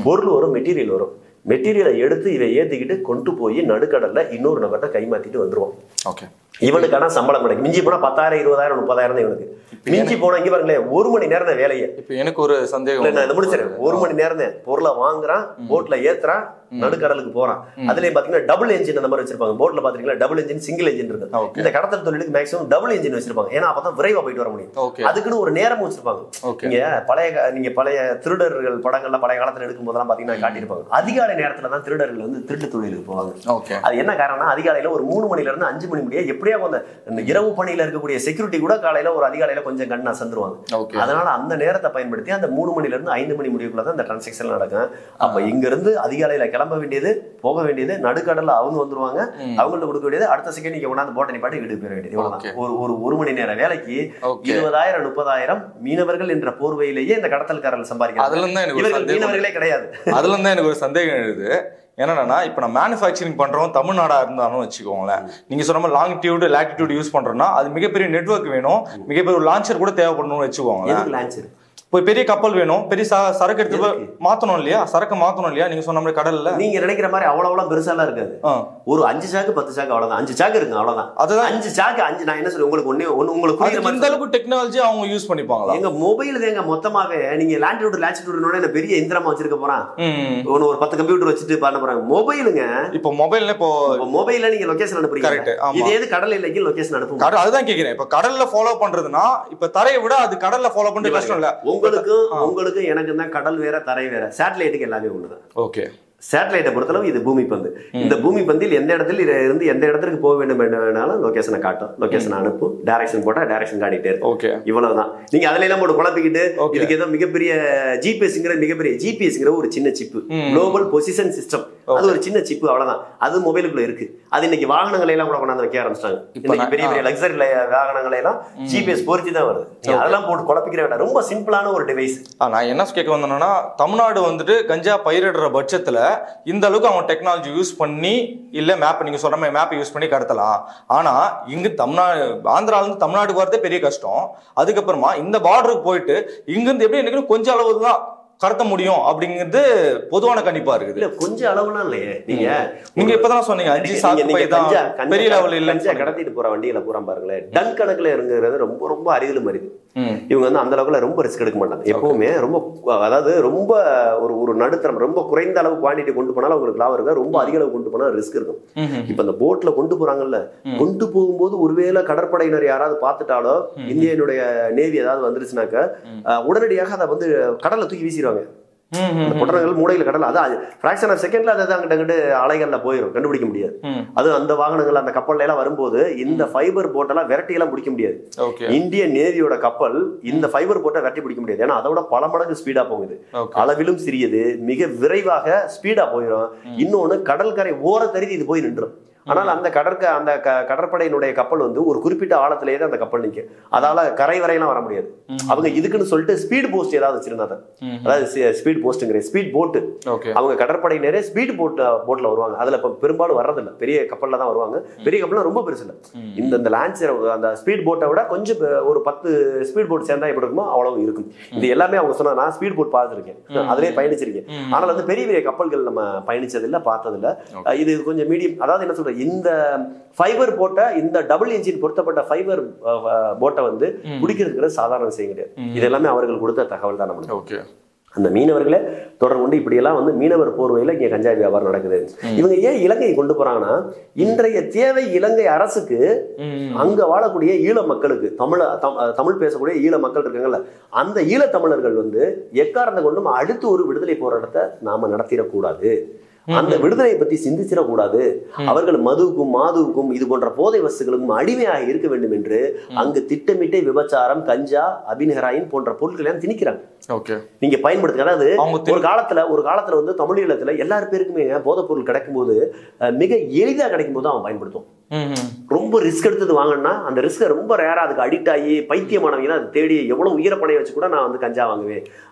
பொருள் வரும், மெட்டீரியல் வரும். மெட்டீரியலை எடுத்து இதை ஏத்திக்கிட்டு கொண்டு போய் நடுக்கடல்ல இன்னொரு நபர்கிட்ட கைமாத்திட்டு வந்துருவான். இவனுக்கான சம்பளம் கிடைக்கும். மிஞ்சி போனா 10,000 20,000 30,000 இவனுக்கு மிஞ்சி போனா. இங்க பாருங்களேன், 1 மணி நேரம் தான் வேலையை. இப்ப எனக்கு ஒரு சந்தேகம், நான் முடிச்சிடறேன். 1 மணி நேரம் தான் பொருளை வாங்குறான், போட்ல ஏத்துறான், நடுக்கடலுக்கு போறான். அதுலயே பாத்தீங்கன்னா டபுள் என்ஜின் அந்த மாதிரி வச்சிருப்பாங்க. போட்ல பாத்தீங்கன்னா டபுள் என்ஜின், சிங்கிள் என்ஜின் இருக்கு. இந்த கடத்தல் தொழிலுக்கு மேக்ஸிமம் டபுள் என்ஜின் வச்சிருப்பாங்க. ஏன்னா அப்பதான் விரைவா போயிட்டு வர முடியும். அதுக்குன்னு ஒரு நேரம் வச்சிருப்பாங்க. நீங்க பழைய திருடர்கள் படங்கள்ல பழைய காலத்துல எடுக்கும் போதெல்லாம் பாத்தீங்கன்னா காட்டியிருப்பாங்க, அதிகாலை நேரத்துல தான் திருடர்கள் வந்து திருட்டு தொழிலுக்கு போவாங்க. அது என்ன காரணம்னா, அதிகாலையில ஒரு 3 மணில இருந்து 5 மணி முடிய எப்படியா அந்த இரவு பணியில இருக்கக்கூடிய செக்யூரிட்டி கூட காலையில ஒரு அதிகாலையில கொஞ்சம் கண்ணா சந்துருவாங்க. அதனால அந்த நேரத்தை பயன்படுத்தி அந்த 3 மணில இருந்து 5 மணி முடிவுக்குள்ளதான் இந்த டிரான்சாக்சன் நடக்கும். அப்ப இங்க இருந்து அதிகாலையில கிளம்ப வேண்டியது, போக வேண்டியது, நடுக்கடல்ல அவங்க வந்துருவாங்க, அவங்கள்ட்ட கொடுக்க வேண்டியது, அடுத்த செகண்ட் நீங்க கொண்டாந்து போட்டை பாட்டு வீட்டுக்கு போயிட வேண்டியது. இவ்வளவுதான். ஒரு மணி நேர வேலைக்கு 20,000 30,000 மீனவர்கள் என்ற போர்வையிலேயே இந்த கடத்தல்காரர்கள் சம்பாதிக்கிறாங்க. மீனவர்களே கிடையாது. அதுல தான் எனக்கு ஒரு சந்தேகம் எழுது. என்னன்னா, இப்போ நான் மேனுஃபேக்சரிங் பண்றோம் தமிழ்நாடா இருந்தாலும் வச்சுக்கோங்களேன், நீங்க சொன்ன மாதிரி லாங்கிடியூட் லாட்டிடியூட் யூஸ் பண்றோம்னா அது மிகப்பெரிய நெட்வொர்க் வேணும், மிகப்பெரிய ஒரு லான்ச்சர் கூட தேவைப்படணும்னு வச்சுக்கோங்களேன். லான்ச்சர் போய் பெரிய கப்பல் வேணும், பெரிய சரக்கு எடுத்து மாத்தணும் இல்லையா, சரக்கு மாத்தணும் இல்லையா, நீங்க சொன்ன மாதிரி கடல்ல நீங்க நினைக்கிற மாதிரி அவ்வளவு பெருசாலாம் இருக்காது. ஒரு 5 சாக்கு 10 சாக்கு அவ்வளவுதான், 5 சாக்கு இருக்கு அவ்வளவுதான். அதுதான் 5 சாக்கு 5. நான் என்ன சொல்றேன் உங்களுக்கு, உங்களுக்கு இந்த அளவுக்கு டெக்னாலஜி அவங்க யூஸ் பண்ணிப்பாங்களா? எங்க மொபைல் தேங்க மொத்தமாவே நீங்க லாட்டிடியூட் பெரிய இந்திரமா வச்சிருக்க போறான், ஒரு 10 கம்ப்யூட்டர் வச்சுட்டு பண்ண போறாங்க. மொபைலுங்க இப்போ மொபைல்ல இப்போ மொபைல்ல நீங்க லொகேஷன் அனுப்புறீங்க, இது எது கடல் இல்லைக்கு லொகேஷன் அனுப்புங்க. அதுதான் கேக்குறேன். இப்ப கடல்ல ஃபாலோ பண்றதுன்னா இப்ப தரையை விட அது கடல்ல ஃபாலோ பண்றது கஷ்டம் இல்ல. உங்களுக்கு எனக்கு தான் கடல் வேற தரை வேற, சேட்டலைட்டுக்கு எல்லாமே ஒண்ணுதான். ஓகே, சேட்டலைட்டை பொறுத்தளவு இது பூமி பந்து. இந்த பூமி பந்தில் எந்த இடத்துல இருந்து எந்த இடத்துக்கு போக வேண்டும் வேணாலும் லொகேஷனை காட்டும், லொகேஷன் அனுப்பும், டைரக்ஷன் போட்டா டைரக்ஷன் காட்டிட்டே இருக்கும். ஓகே, இவ்வளவுதான். நீங்க அதுல எல்லாம் போட்டு குழப்பிக்கிட்டு இதுக்கு ஏதோ மிகப்பெரிய ஜிபிஎஸ்ங்கிற மிகப்பெரிய ஜிபிஎஸ்ங்கிற ஒரு சின்ன சிப்பு, குளோபல் பொசிஷன் சிஸ்டம், அது ஒரு சின்ன சிப்பு, அவ்வளவுதான். அது மொபைலுக்குள்ள இருக்கு. அது இன்னைக்கு வாகனங்களை எல்லாம் கூட கொண்டாந்து வைக்க ஆரம்பிச்சிட்டாங்க. இன்னைக்கு பெரிய பெரிய லக்ஸரி வாகனங்களை எல்லாம் ஜிபிஎஸ் பொருத்தி தான் வருது. அதெல்லாம் போட்டு குழப்பிக்கிற வேண்டாம். ரொம்ப சிம்பிளான ஒரு டிவைஸ். நான் என்ன கேட்க வந்தேன்னா, தமிழ்நாடு வந்துட்டு கஞ்சா பயிரிடுற பட்சத்துல இந்த அளவுக்கு அவங்க டெக்னாலஜி யூஸ் பண்ணி இல்ல மேப், நீங்க சொல்ற மாதிரி மேப் யூஸ் பண்ணி கடத்தலாம். ஆனா இங்க தமிழ்நாடு ஆந்திரால இருந்து தமிழ்நாட்டுக்கு வரதே பெரிய கஷ்டம். அதுக்கப்புறமா இந்த பார்டருக்கு போயிட்டு இங்க இருந்து எப்படி எனக்கு கொஞ்சம் அளவு தான் கடத்த முடியும் அப்படிங்கிறது பொதுவான கணிப்பா இருக்குது. இல்ல கொஞ்சம் அளவுலாம் இல்லையே. நீங்க இப்பதான் சொன்னீங்க 5 சாக்கு பை தான் பெரிய லெவல் இல்ல. கடத்திட்டு போற வண்டிகளை பூரா பாருங்களேன், டன் கணக்குல இருங்கிறது ரொம்ப ரொம்ப அரிதிலும் மரிது. இவங்க வந்து அந்த அளவுக்கு ரொம்ப ரிஸ்க் எடுக்க மாட்டாங்க எப்பவுமே. ரொம்ப அதாவது ரொம்ப ஒரு நடுத்தரம், ரொம்ப குறைந்த அளவு குவான்டிட்டி கொண்டு போனாலும் அவங்களுக்கு லாபம் இருக்கு, ரொம்ப அதிக அளவு கொண்டு போனா ரிஸ்க் இருக்கும். இப்ப இந்த போட்ல கொண்டு போறாங்கல்ல, கொண்டு போகும்போது ஒருவேளை கடற்படையினர் யாராவது பார்த்துட்டாலோ, இந்தியனுடைய நேவி ஏதாவது வந்துருச்சுனாக்க உடனடியாக அதை வந்து கடல்ல தூக்கி வீசிடுவாங்க. குற்றங்கள் மூடையில கடல், அதான் பிராக்ஷன் ஆஃப் செகண்ட்ல அது அங்கிட்ட அலைகள்ல போயிடும், கண்டுபிடிக்க முடியாது. அது அந்த வாகனங்கள் அந்த கப்பல்ல எல்லாம் வரும்போது இந்த ஃபைபர் போட்டெல்லாம் விரட்டி எல்லாம் பிடிக்க முடியாது. இந்தியன் நேவியோட கப்பல் இந்த ஃபைபர் போட்டை விரட்டி பிடிக்க முடியாது. ஏன்னா அதோட பல மடங்கு ஸ்பீடா போகுது, அளவிலும் சிறியது, மிக விரைவாக ஸ்பீடா போயிடும். இன்னொன்னு கடற்கரை ஓர தருதி இது போய் நின்றும். ஆனால் அந்த கடற்படையினுடைய கப்பல் வந்து ஒரு குறிப்பிட்ட ஆழத்திலேயே தான் அந்த கப்பல் நிற்கும். அதால கரை வரையெல்லாம் வர முடியாது. அவங்க இதுக்குன்னு சொல்லிட்டு ஸ்பீட் போஸ்ட் ஏதாவது வச்சிருந்தாங்க. அதாவது ஸ்பீட் போஸ்ட்ங்கிற ஸ்பீட் போட்டு அவங்க கடற்படையினரே ஸ்பீட் போட்ல வருவாங்க. அதுல பெரும்பாலும் வர்றதில்லை, பெரிய கப்பல்ல தான் வருவாங்க. பெரிய கப்பல் ரொம்ப பெருசு இல்லை. இந்த லான்ச்சர் அந்த ஸ்பீட் போட்டை விட கொஞ்சம் ஒரு 10 ஸ்பீட் போட் சேர்ந்தா எப்படி இருக்குமோ அவ்வளவு இருக்கும். இது எல்லாமே அவங்க சொன்னா நான் ஸ்பீட் போட் பார்த்துருக்கேன், அதிலே பயணிச்சிருக்கேன். ஆனால் வந்து பெரிய பெரிய கப்பல்கள் நம்ம பயணிச்சதில்லை, பார்த்ததில்லை. இது கொஞ்சம் மீடியம். அதாவது என்ன சொல்றேன், இந்த ஃபைபர் போட்ட இந்த டபுள் இன்ஜின் பொருத்தப்பட்ட ஃபைபர் போட்டை வந்து பிடிக்கிறதுக்கு சாதாரண விஷயம் கிடையாது. இது எல்லாமே அவர்கள் கொடுத்த தகவல் தான் நம்மளுக்கு. அந்த மீனவர்களே தொடர்பு கொண்டு இப்படியெல்லாம் வந்து மீனவர் போர்வையில் இங்கே கஞ்சா வியாபாரம் நடக்குது. இவங்க ஏன் இலங்கை கொண்டு போறாங்கன்னா, இன்றைய தேவை இலங்கை அரசுக்கு அங்க வாழக்கூடிய ஈழ மக்களுக்கு, தமிழ் பேசக்கூடிய ஈழ மக்கள் இருக்காங்கல்ல, அந்த ஈழத்தமிழர்கள் வந்து எக்காரணத்தை கொண்டும் அடுத்து ஒரு விடுதலை போராட்டத்தை நாம நடத்திடக்கூடாது, அந்த விடுதலையை பத்தி சிந்திச்சிடக்கூடாது, அவர்கள் மதுவுக்கும் மாதுவுக்கும் இது போன்ற போதை வஸ்துகளுக்கும் அடிமையாக இருக்க வேண்டும் என்று அங்கு திட்டமிட்டே விபச்சாரம், கஞ்சா, அபிநகராயின் போன்ற பொருட்களை திணிக்கிறாங்க. நீங்க பயன்படுத்துங்க. அதாவது ஒரு காலத்துல வந்து தமிழீழத்துல எல்லாரு பேருக்குமே போதைப் பொருள் கிடைக்கும் போது மிக எளிதா கிடைக்கும் போது அவன் பயன்படுத்தும். ரொம்ப ரிஸ்க் எடுத்தது வாங்கினா அந்த ரிஸ்கை ரொம்ப ரேரா அதுக்கு அடிக்ட் ஆகி பைத்தியமானவங்க அது தேடி எவ்வளவு உயிரப்பணையை வச்சு கூட நான் வந்து கஞ்சா வாங்குவேன்,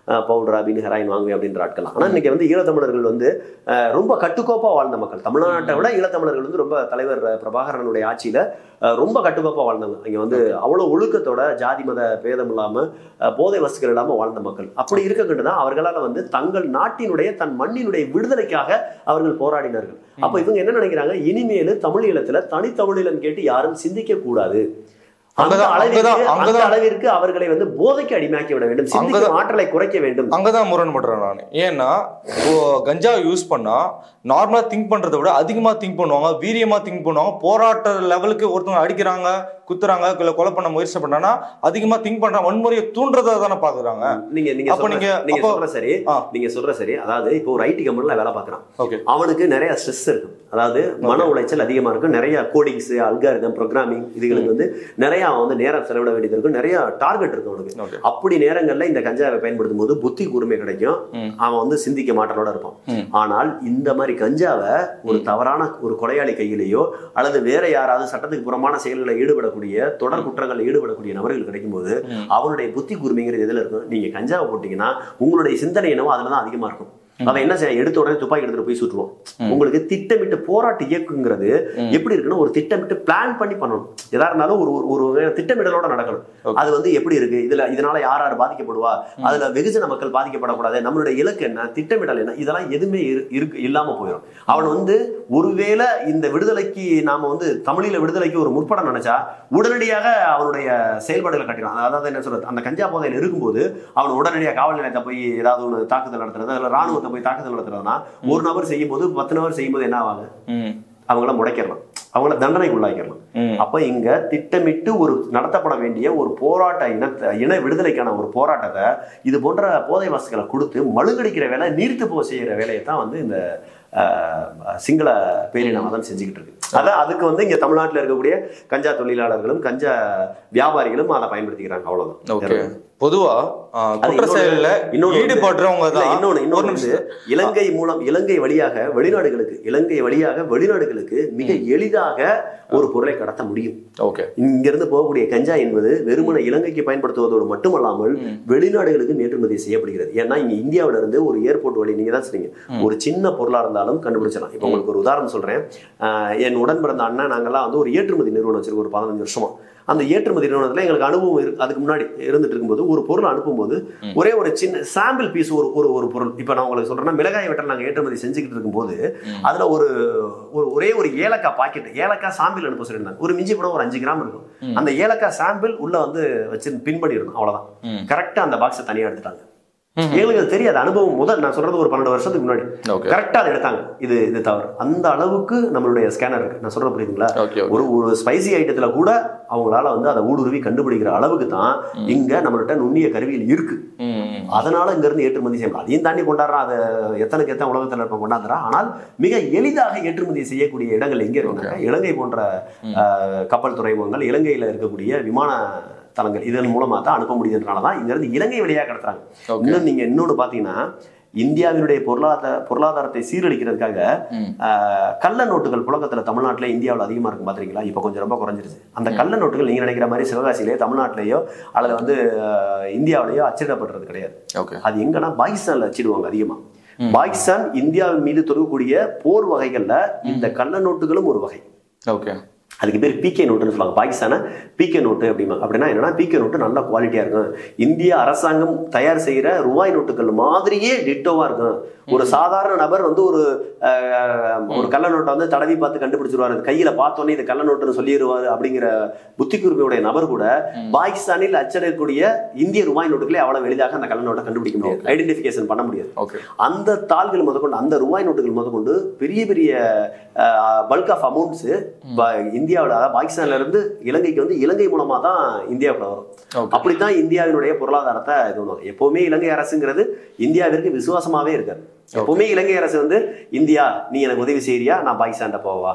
பவுடர், அபின், ஹெராயின் வாங்குவேன் அப்படின்ற ஆட்கள். ஆனா இன்னைக்கு வந்து ஈழத்தமிழர்கள் வந்து ரொம்ப கட்டுக்கோப்பா வாழ்ந்த மக்கள். தமிழ்நாட்டை விட ஈழத்தமிழர்கள் வந்து ரொம்ப தலைவர் பிரபாகரனுடைய ஆட்சியில ரொம்ப கட்டுக்கோப்பா வாழ்ந்தவங்க. அங்க வந்து அவ்வளவு ஒழுக்கத்தோட ஜாதி மத பேதம் இல்லாம போதை வஸ்துகள் இல்லாம வாழ்ந்த மக்கள். அப்படி இருக்கக்கிட்டுதான் அவர்களால வந்து தங்கள் நாட்டினுடைய தன் மண்ணினுடைய விடுதலைக்காக அவர்கள் போராடினார்கள். அப்ப இவங்க என்ன நினைக்கிறாங்க, இனிமேலு தமிழீழத்துல தனித்தமிழீழம் கேட்டு யாரும் சிந்திக்க கூடாது, அந்த அளவிற்கு அவர்களை வந்து போதைக்கு அடிமையாக்கி விட வேண்டும், சிந்திக்கும் ஆற்றலை குறைக்க வேண்டும். அங்கதான் முரண்படுறேன் நான். ஏன்னா கஞ்சா யூஸ் பண்ணா நார்மலா திங்க் பண்றதை விட அதிகமா திங்க் பண்ணுவாங்க, வீரியமா திங்க் பண்ணுவாங்க. போராட்ட லெவலுக்கு ஒருத்தவங்க அடிக்கிறாங்க, குத்துறாங்க, கொலை பண்ண முயற்சி பண்ணா அதிகமா திங்க் பண்றாங்க, வன்முறையை தூண்டுறதா தானே பாக்குறாங்க. நீங்க சொல்ற சரி. அதாவது இப்போ ஒரு ஐடி கம்பெனில வேலை பார்க்கறான், அவனுக்கு நிறைய ஸ்ட்ரெஸ் இருக்கு. அதாவது மன உளைச்சல் அதிகமா இருக்கும். நிறைய கோடிங்ஸ், அல்காரிதம், ப்ரோக்ராமிங் இதுகளுக்கு வந்து நிறைய அவன் வந்து நேரம் செலவிட வேண்டியது இருக்கும், நிறைய டார்கெட் இருக்கும் அவனுக்கு. அப்படி நேரங்கள்ல இந்த கஞ்சாவை பயன்படுத்தும் போது புத்தி கூர்மை கிடைக்கும், அவன் வந்து சிந்திக்க மாட்டனோட இருப்பான். ஆனால் இந்த மாதிரி கஞ்சாவை ஒரு தவறான ஒரு கொலையாளி கையிலேயோ அல்லது வேற யாராவது சட்டத்துக்கு புறமான செயல்களை ஈடுபடக்கூடிய தொடர் குற்றங்களில் ஈடுபடக்கூடிய நபர்கள் கிடைக்கும் போது அவனுடைய புத்தி கூர்மைங்கிறது எதுல இருக்கும், நீங்க கஞ்சாவை போட்டீங்கன்னா உங்களுடைய சிந்தனை என்னவோ அதுலதான் அதிகமா இருக்கும். அவன் என்ன செய்ய, எடுத்த உடனே துப்பாக்கி எடுத்துட்டு போய் சுட்டுருவோம். உங்களுக்கு திட்டமிட்டு போராட்ட இயக்குங்கிறது எப்படி இருக்குன்னா, ஒரு திட்டமிட்டு பிளான் பண்ணி பண்ணணும். எதா இருந்தாலும் ஒரு திட்டமிடலோட நடக்கணும். அது வந்து எப்படி இருக்கு, இதனால யார் யார் பாதிக்கப்படுவா, அதுல வெகுஜன மக்கள் பாதிக்கப்படக்கூடாது, நம்மளுடைய இலக்கு என்ன, திட்டமிடல் என்ன, இதெல்லாம் எதுவுமே இல்லாம போயிடும். அவன் வந்து ஒருவேளை இந்த விடுதலைக்கு நாம வந்து தமிழீழ விடுதலைக்கு ஒரு முற்படம் நினைச்சா உடனடியாக அவனுடைய செயல்பாடுகளை கட்டிடும். அதாவது என்ன சொல்றது, அந்த கஞ்சா போதையில் இருக்கும்போது அவன் உடனடியாக காவல் நிலையத்தை போய் ஏதாவது ஒன்று தாக்குதல் நடத்துறது, அதில் ராணுவத்தை போய் தாக்குதல் நடத்துறதுனா ஒரு நபர் செய்யும் போது 10 நபர் செய்யும் போது என்ன ஆவாங்க, அவங்கள முடைக்கலாம், அவங்கள தண்டனைக்கு உள்ளாக்கிடலாம். அப்ப இங்க திட்டமிட்டு ஒரு நடத்தப்பட வேண்டிய ஒரு போராட்ட இன விடுதலைக்கான ஒரு போராட்டத்தை இது போன்ற போதை வஸ்துக்களை கொடுத்து மழுங்கடிக்கிற வேலை, நீர்த்து போக செய்யற வேலையை தான் வந்து இந்த சிங்கள பேரினவாதம் செஞ்சுக்கிட்டு இருக்கு. அதான் அதுக்கு வந்து இங்க தமிழ்நாட்டில் இருக்கக்கூடிய கஞ்சா தொழிலாளர்களும் கஞ்சா வியாபாரிகளும் அதை பயன்படுத்திக்கிறாங்க, அவ்வளவுதான். பொதுவா இலங்கை மூலம் இலங்கை வழியாக வெளிநாடுகளுக்கு மிக எளிதாக ஒரு பொருளை கடத்த முடியும். இங்கிருந்து போகக்கூடிய கஞ்சா என்பது வெறுமன இலங்கைக்கு பயன்படுத்துவதோடு மட்டுமல்லாமல் வெளிநாடுகளுக்கு ஏற்றுமதி செய்யப்படுகிறது. ஏன்னா இங்க இந்தியாவில இருந்து ஒரு ஏர்போர்ட் வழி, நீங்க தான் சொன்னீங்க, ஒரு சின்ன பொருளா இருந்தாலும் கண்டுபிடிச்சலாம். இப்ப உங்களுக்கு ஒரு உதாரணம் சொல்றேன். என் உடன் பிறந்த அண்ணன் நாங்கெல்லாம் வந்து ஒரு ஏற்றுமதி நிறுவனம் வச்சிருக்கோம், ஒரு 15 வருஷமா. அந்த ஏற்றுமதி நிறுவனத்துல எங்களுக்கு அனுபவம் அதுக்கு முன்னாடி இருந்துட்டு இருக்கும்போது ஒரு பொருள் அனுப்பும்போது ஒரே ஒரு சின்ன சாம்பிள் பீஸ், ஒரு பொருள், இப்ப நான் உங்களுக்கு சொல்றேன்னா மிளகாய் வெட்டல் நாங்க ஏற்றுமதி செஞ்சுக்கிட்டு இருக்கும்போது அதுல ஒரே ஒரு ஏலக்காய் பாக்கெட், ஏலக்காய் சாம்பிள் அனுப்ப சொல்லியிருந்தாங்க. ஒரு மிஞ்சி கூட ஒரு 5 கிராம் இருக்கும். அந்த ஏலக்காய் சாம்பிள் உள்ள வந்து வச்சு பின் பண்ணிடணும், அவ்வளவுதான். கரெக்டா அந்த பாக்ஸை தனியா எடுத்துட்டாங்க. எங்களுக்கு தெரியாது, அனுபவம் முதல் நான் சொல்றது ஒரு 12 வருஷத்துக்கு முன்னாடி கரெக்டா அதை எடுத்தாங்க. இது தவறு. அந்த அளவுக்கு நம்மளுடைய ஸ்கேனர் இருக்கு, நான் சொல்றது புரியுதுங்களா? ஒரு ஸ்பைசி ஐட்டத்துல கூட அவங்களால வந்து அதை ஊடுருவி கண்டுபிடிக்கிற அளவுக்கு தான் இங்க நம்மள்கிட்ட நுண்ணிய கருவியில் இருக்கு. அதனால இங்க இருந்து ஏற்றுமதி செய்யலாம். அதையும் தாண்டி கொண்டாடுறா, அதை எத்தனைக்கு எத்தனை உலகத்தில் இருப்ப கொண்டாடுறா. ஆனால் மிக எளிதாக ஏற்றுமதி செய்யக்கூடிய இடங்கள் எங்க இருக்காங்க, இலங்கை போன்ற கப்பல் துறைமுகங்கள், இலங்கையில இருக்கக்கூடிய விமான தளங்கள், இதன் மூலமா தான் அனுப்ப முடியுதுனாலதான் இங்க இருந்து இலங்கை வழியாக கடத்துறாங்க. இன்னும் நீங்க இன்னொன்னு பாத்தீங்கன்னா, இந்தியாவினுடைய பொருளாதாரத்தை சீரழிக்கிறதுக்காக கள்ள நோட்டுகள் புழக்கத்துல தமிழ்நாட்டுல இந்தியாவில் அதிகமா இருக்கும் பாத்தீங்களா? இப்ப கொஞ்சம் ரொம்ப குறைஞ்சிருச்சு. அந்த கள்ள நோட்டுகள் நீங்க நினைக்கிற மாதிரி சிவகாசியிலேயோ தமிழ்நாட்டிலேயோ அல்லது இந்தியாவிலேயோ அச்சிடப்படுறது கிடையாது. அது எங்கன்னா பாகிஸ்தான்ல அச்சிடுவாங்க அதிகமா. பாகிஸ்தான் இந்தியாவின் மீது தொடுக்கக்கூடிய போர் வகைகள்ல இந்த கள்ள நோட்டுகளும் ஒரு வகை. அதுக்கு பேர் பிகே நோட்டுன்னு சொல்லுவாங்க. பாகிஸ்தானை பிகே நோட்டு அப்படின்னா என்னன்னா, பிகே நோட்டு நல்ல குவாலிட்டியா இருக்கும், இந்திய அரசாங்கம் தயார் செய்யற ரூபாய் நோட்டுகள் மாதிரியே டிட்டோவா இருக்கும். ஒரு சாதாரண நபர் வந்து ஒரு கள்ள நோட்டை வந்து தடவி பார்த்து கண்டுபிடிச்சிருவாரு, கையில பார்த்தோன்னே இது கள்ள நோட்டுன்னு சொல்லிடுவாரு அப்படிங்கிற புத்தி கூர்மையுடைய நபர் கூட பாகிஸ்தானில் அச்சிடக்கூடிய இந்திய ரூபாய் நோட்டுகளே அவ்வளவு எளிதாக அந்த கள்ள நோட்டை கண்டுபிடிக்க முடியாது, ஐடென்டிபிகேஷன் பண்ண முடியாது. அந்த தாள்கள் முதற்கொண்டு, அந்த ரூபாய் நோட்டுகள் முதற்கொண்டு பெரிய பெரிய பல்க் ஆஃப் அமௌண்ட்ஸ் இந்தியாவில், அதாவது பாகிஸ்தான்ல இருந்து இலங்கைக்கு வந்து இலங்கை மூலமா தான் இந்தியாவுக்குள்ள வரும். அப்படித்தான் இந்தியாவினுடைய பொருளாதாரத்தை இது பண்ணுவாங்க. எப்பவுமே இலங்கை அரசுங்கிறது இந்தியாவிற்கு விசுவாசமாவே இருக்காது. எப்பவுமே இலங்கை அரசு வந்து, இந்தியா நீ எனக்கு உதவி செய்யறியா, நான் பாகிஸ்தான் போவா,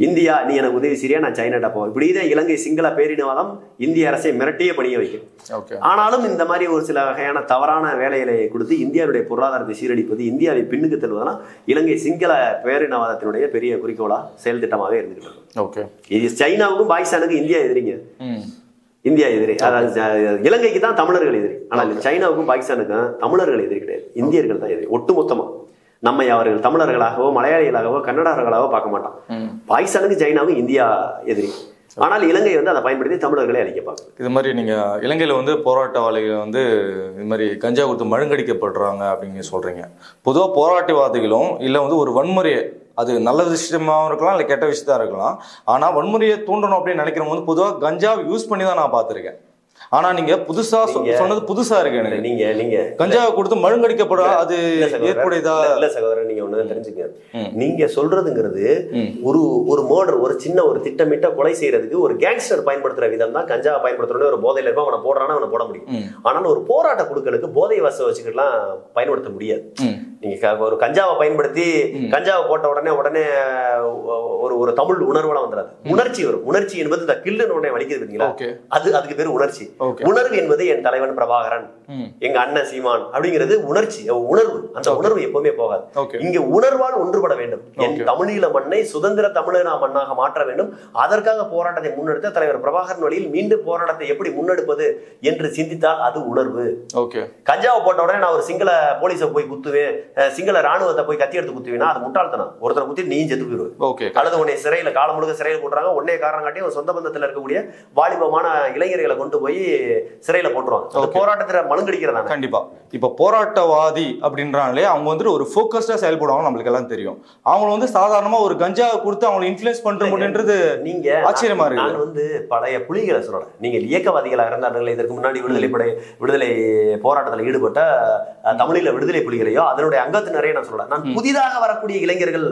இந்தியா நீ எனக்கு உதவி செய்யறியா, நான் சைனாட்ட போவா, இப்படிதான் இலங்கை சிங்கள பேரினவாதம் இந்திய அரசை மிரட்டியே பணிய வைக்கும். ஆனாலும் இந்த மாதிரி ஒரு சில வகையான தவறான வேலைகளை கொடுத்து இந்தியாவுடைய பொருளாதாரத்தை சீரழிப்பது, இந்தியாவை பின்னுக்கு தள்ளுவதெல்லாம் இலங்கை சிங்கள பேரினவாதத்தினுடைய பெரிய குறிக்கோளா செயல் திட்டமாகவே இருந்துகிட்டு. இது சைனாவுக்கும் பாகிஸ்தானுக்கும் இந்தியா எதிரிங்க, இந்தியா எதிரி. அதாவது இலங்கைக்கு தான் தமிழர்கள் எதிரி, ஆனால் சைனாவுக்கும் பாகிஸ்தானுக்கும் தமிழர்கள் எதிரி கிடையாது, இந்தியர்கள் தான் எதிரி. ஒட்டுமொத்தமா நம்மை அவர்கள் தமிழர்களாகவோ மலையாளிகளாகவோ கன்னடர்களாகவோ பார்க்க மாட்டான். பாகிஸ்தானுக்கு சைனாவும் இந்தியா எதிரி. ஆனால் இலங்கை வந்து அதை பயன்படுத்தி தமிழர்களை அழிக்க பார்க்குது. இது மாதிரி நீங்க இலங்கையில வந்து போராட்டவாதிகள் வந்து இது மாதிரி கஞ்சா கொடுத்து மழுங்கடிக்கப்படுறாங்க அப்படின்னு சொல்றீங்க. பொதுவாக போராட்டவாதிகளும் இல்லை வந்து ஒரு வன்முறையை, அது நல்ல விஷயமாகவும் இருக்கலாம் இல்லை கெட்ட விஷயத்தான் இருக்கலாம், ஆனால் வன்முறையை தூண்டணும் அப்படின்னு நினைக்கிறவங்க வந்து பொதுவாக கஞ்சாவை யூஸ் பண்ணி தான் நான் பார்த்துருக்கேன். ஆனா நீங்க புதுசா சொன்னது புதுசா இருக்கு எனக்கு. நீங்க கஞ்சாவை கொடுத்து மழுங்கடிக்கப்படும், அது ஏற்புடையதா? இல்ல சகோதரன், நீங்க ஒண்ணு தெரிஞ்சுக்க, நீங்க சொல்றதுங்கிறது ஒரு மர்டர், ஒரு சின்ன ஒரு திட்டமிட்ட கொலை செய்யறதுக்கு ஒரு கேங்ஸ்டர் பயன்படுத்துற விதம் தான் கஞ்சாவை பயன்படுத்துறோன்னு. ஒரு போதையில இருப்பா அவனை போடுறானா அவனை போட முடியும். ஆனால் ஒரு போராட்ட குழுக்களுக்கு போதை வச வச்சுக்கலாம் பயன்படுத்த முடியாது. நீங்க ஒரு கஞ்சாவை பயன்படுத்தி கஞ்சாவை போட்ட உடனே ஒரு தமிழ் உணர்வெல்லாம் வந்துடாது, உணர்ச்சி வரும். உணர்ச்சி என்பது இந்த கில்லுன்னு உடனே வலிக்குது பார்த்தீங்களா, அதுக்கு பேரு உணர்ச்சி. உணர்வு என்பது என் தலைவன் பிரபாகரன், எங்க அண்ணன் சீமான் அப்படிங்கிறது உணர்ச்சி, உணர்வு. அந்த உணர்வு எப்பவுமே போகாது. இங்க உணர்வால் ஒன்றுபட வேண்டும். என் தமிழீழ மண்ணை சுதந்திர தமிழக மண்ணாக மாற்ற வேண்டும். அதற்காக போராட்டத்தை முன்னெடுத்த தலைவர் பிரபாகரன் வழியில் மீண்டும் போராட்டத்தை எப்படி முன்னெடுப்பது என்று சிந்தித்தால் அது உணர்வு. கஞ்சாவை போட்ட உடனே நான் ஒரு சிங்கள போலீஸை போய் குத்துவேன், சிங்கள ராணுவத்தை போய் கத்தி எடுத்து குத்துவேன்னா அது முட்டாள்தனம். ஒருத்தரை குத்தி நீ செத்து போயிடுவேன், அல்லது உன்னை சிறையில காலம் முழுக்க சிறையில் போட்டுறாங்க. உன்னே காரணம் காட்டி ஒரு சொந்த பந்தத்தில் இருக்கக்கூடிய வாலிபமான இளைஞர்களை கொண்டு போய் சிறையில போட்டுருவாங்க. போராட்டத்துல மழுங்கடிக்கிறதா? கண்டிப்பா. இப்ப போராட்டவாதி அப்படின்றாங்களே, அவங்க வந்துட்டு ஒரு போக்கஸ்டா செயல்படுவாங்க, நம்மளுக்கு எல்லாம் தெரியும். அவங்க வந்து சாதாரணமா ஒரு கஞ்சாவை கொடுத்து அவங்களை இன்ஃப்ளூயன்ஸ் பண்ற முடியுன்றது நீங்க ஆச்சரியமா இருக்கு. நான் வந்து பழைய புலிகளை சொல்றேன். நீங்க இயக்கவாதிகளா இருந்தார்கள், இதற்கு முன்னாடி விடுதலை போராட்டத்தில் ஈடுபட்ட தமிழீழ விடுதலை புலிகளையோ அதனுடைய அங்கத்தினரையே நான் சொல்றேன். நான் புதிதாக வரக்கூடிய இளைஞர்கள்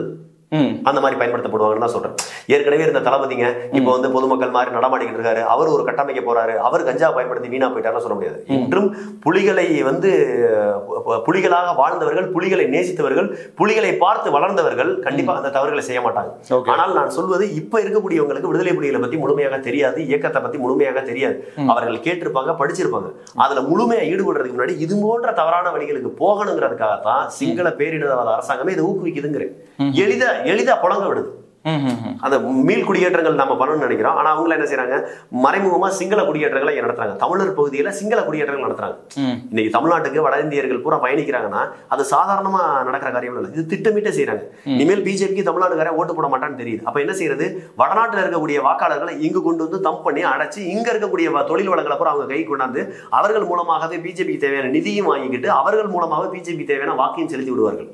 அந்த மாதிரி பயன்படுத்தப்படுவாங்கன்னு தான் சொல்றேன். ஏற்கனவே இருந்த தளபதிங்க இப்ப வந்து பொதுமக்கள் மாதிரி நடமாடிக்கிட்டு இருக்காரு, அவர் ஒரு கட்டமைக்க போறாரு, அவர் கஞ்சா பயன்படுத்தி வீணா போயிட்டாருன்னு சொல்ல முடியாது. இன்றும் புலிகளை வந்து புலிகளாக வாழ்ந்தவர்கள், புலிகளை நேசித்தவர்கள், புலிகளை பார்த்து வளர்ந்தவர்கள் கண்டிப்பா அந்த தவறுகளை செய்ய மாட்டாங்க. ஆனால் நான் சொல்வது, இப்ப இருக்கக்கூடியவங்களுக்கு விடுதலை புலிகளை பத்தி முழுமையாக தெரியாது, இயக்கத்தை பத்தி முழுமையாக தெரியாது. அவர்கள் கேட்டிருப்பாங்க, படிச்சிருப்பாங்க. அதுல முழுமையா ஈடுபடுறதுக்கு முன்னாடி இது போன்ற தவறான வழிகளுக்கு போகணுங்கிறதுக்காகத்தான் சிங்கள பேரிடர்வாத அரசாங்கமே இதை ஊக்குவிக்குதுங்கிறேன். எளிதா புழங்க விடுது. அந்த மீள் குடியேற்றங்கள் நம்ம பண்ணணும்னு நினைக்கிறோம். ஆனா அவங்க என்ன செய்யறாங்க, மறைமுகமா சிங்கள குடியேற்றங்களை நடத்துறாங்க. தமிழர் பகுதியில சிங்கள குடியேற்றங்கள் நடத்துறாங்க. இன்னைக்கு தமிழ்நாட்டுக்கு வட இந்தியர்கள் பூரா பயணிக்கிறாங்கன்னா அது சாதாரணமா நடக்கிற காரியம் இல்லை, இது திட்டமிட்ட செய்யறாங்க. இனிமேல் பிஜேபிக்கு தமிழ்நாட்டுக்காரன் ஓட்டு போட மாட்டான்னு தெரியுது. அப்ப என்ன செய்யறது, வடநாட்டில் இருக்கக்கூடிய வாக்காளர்களை இங்கு கொண்டு வந்து தம்ப் பண்ணி அடைச்சு இங்க இருக்கக்கூடிய தொழில் வளங்களை பூரா அவங்க கை கொண்டாந்து அவர்கள் மூலமாகவே பிஜேபிக்கு தேவையான நிதியும் வாங்கிக்கிட்டு அவர்கள் மூலமாக பிஜேபி தேவையான வாக்கையும் செலுத்தி விடுவார்கள்.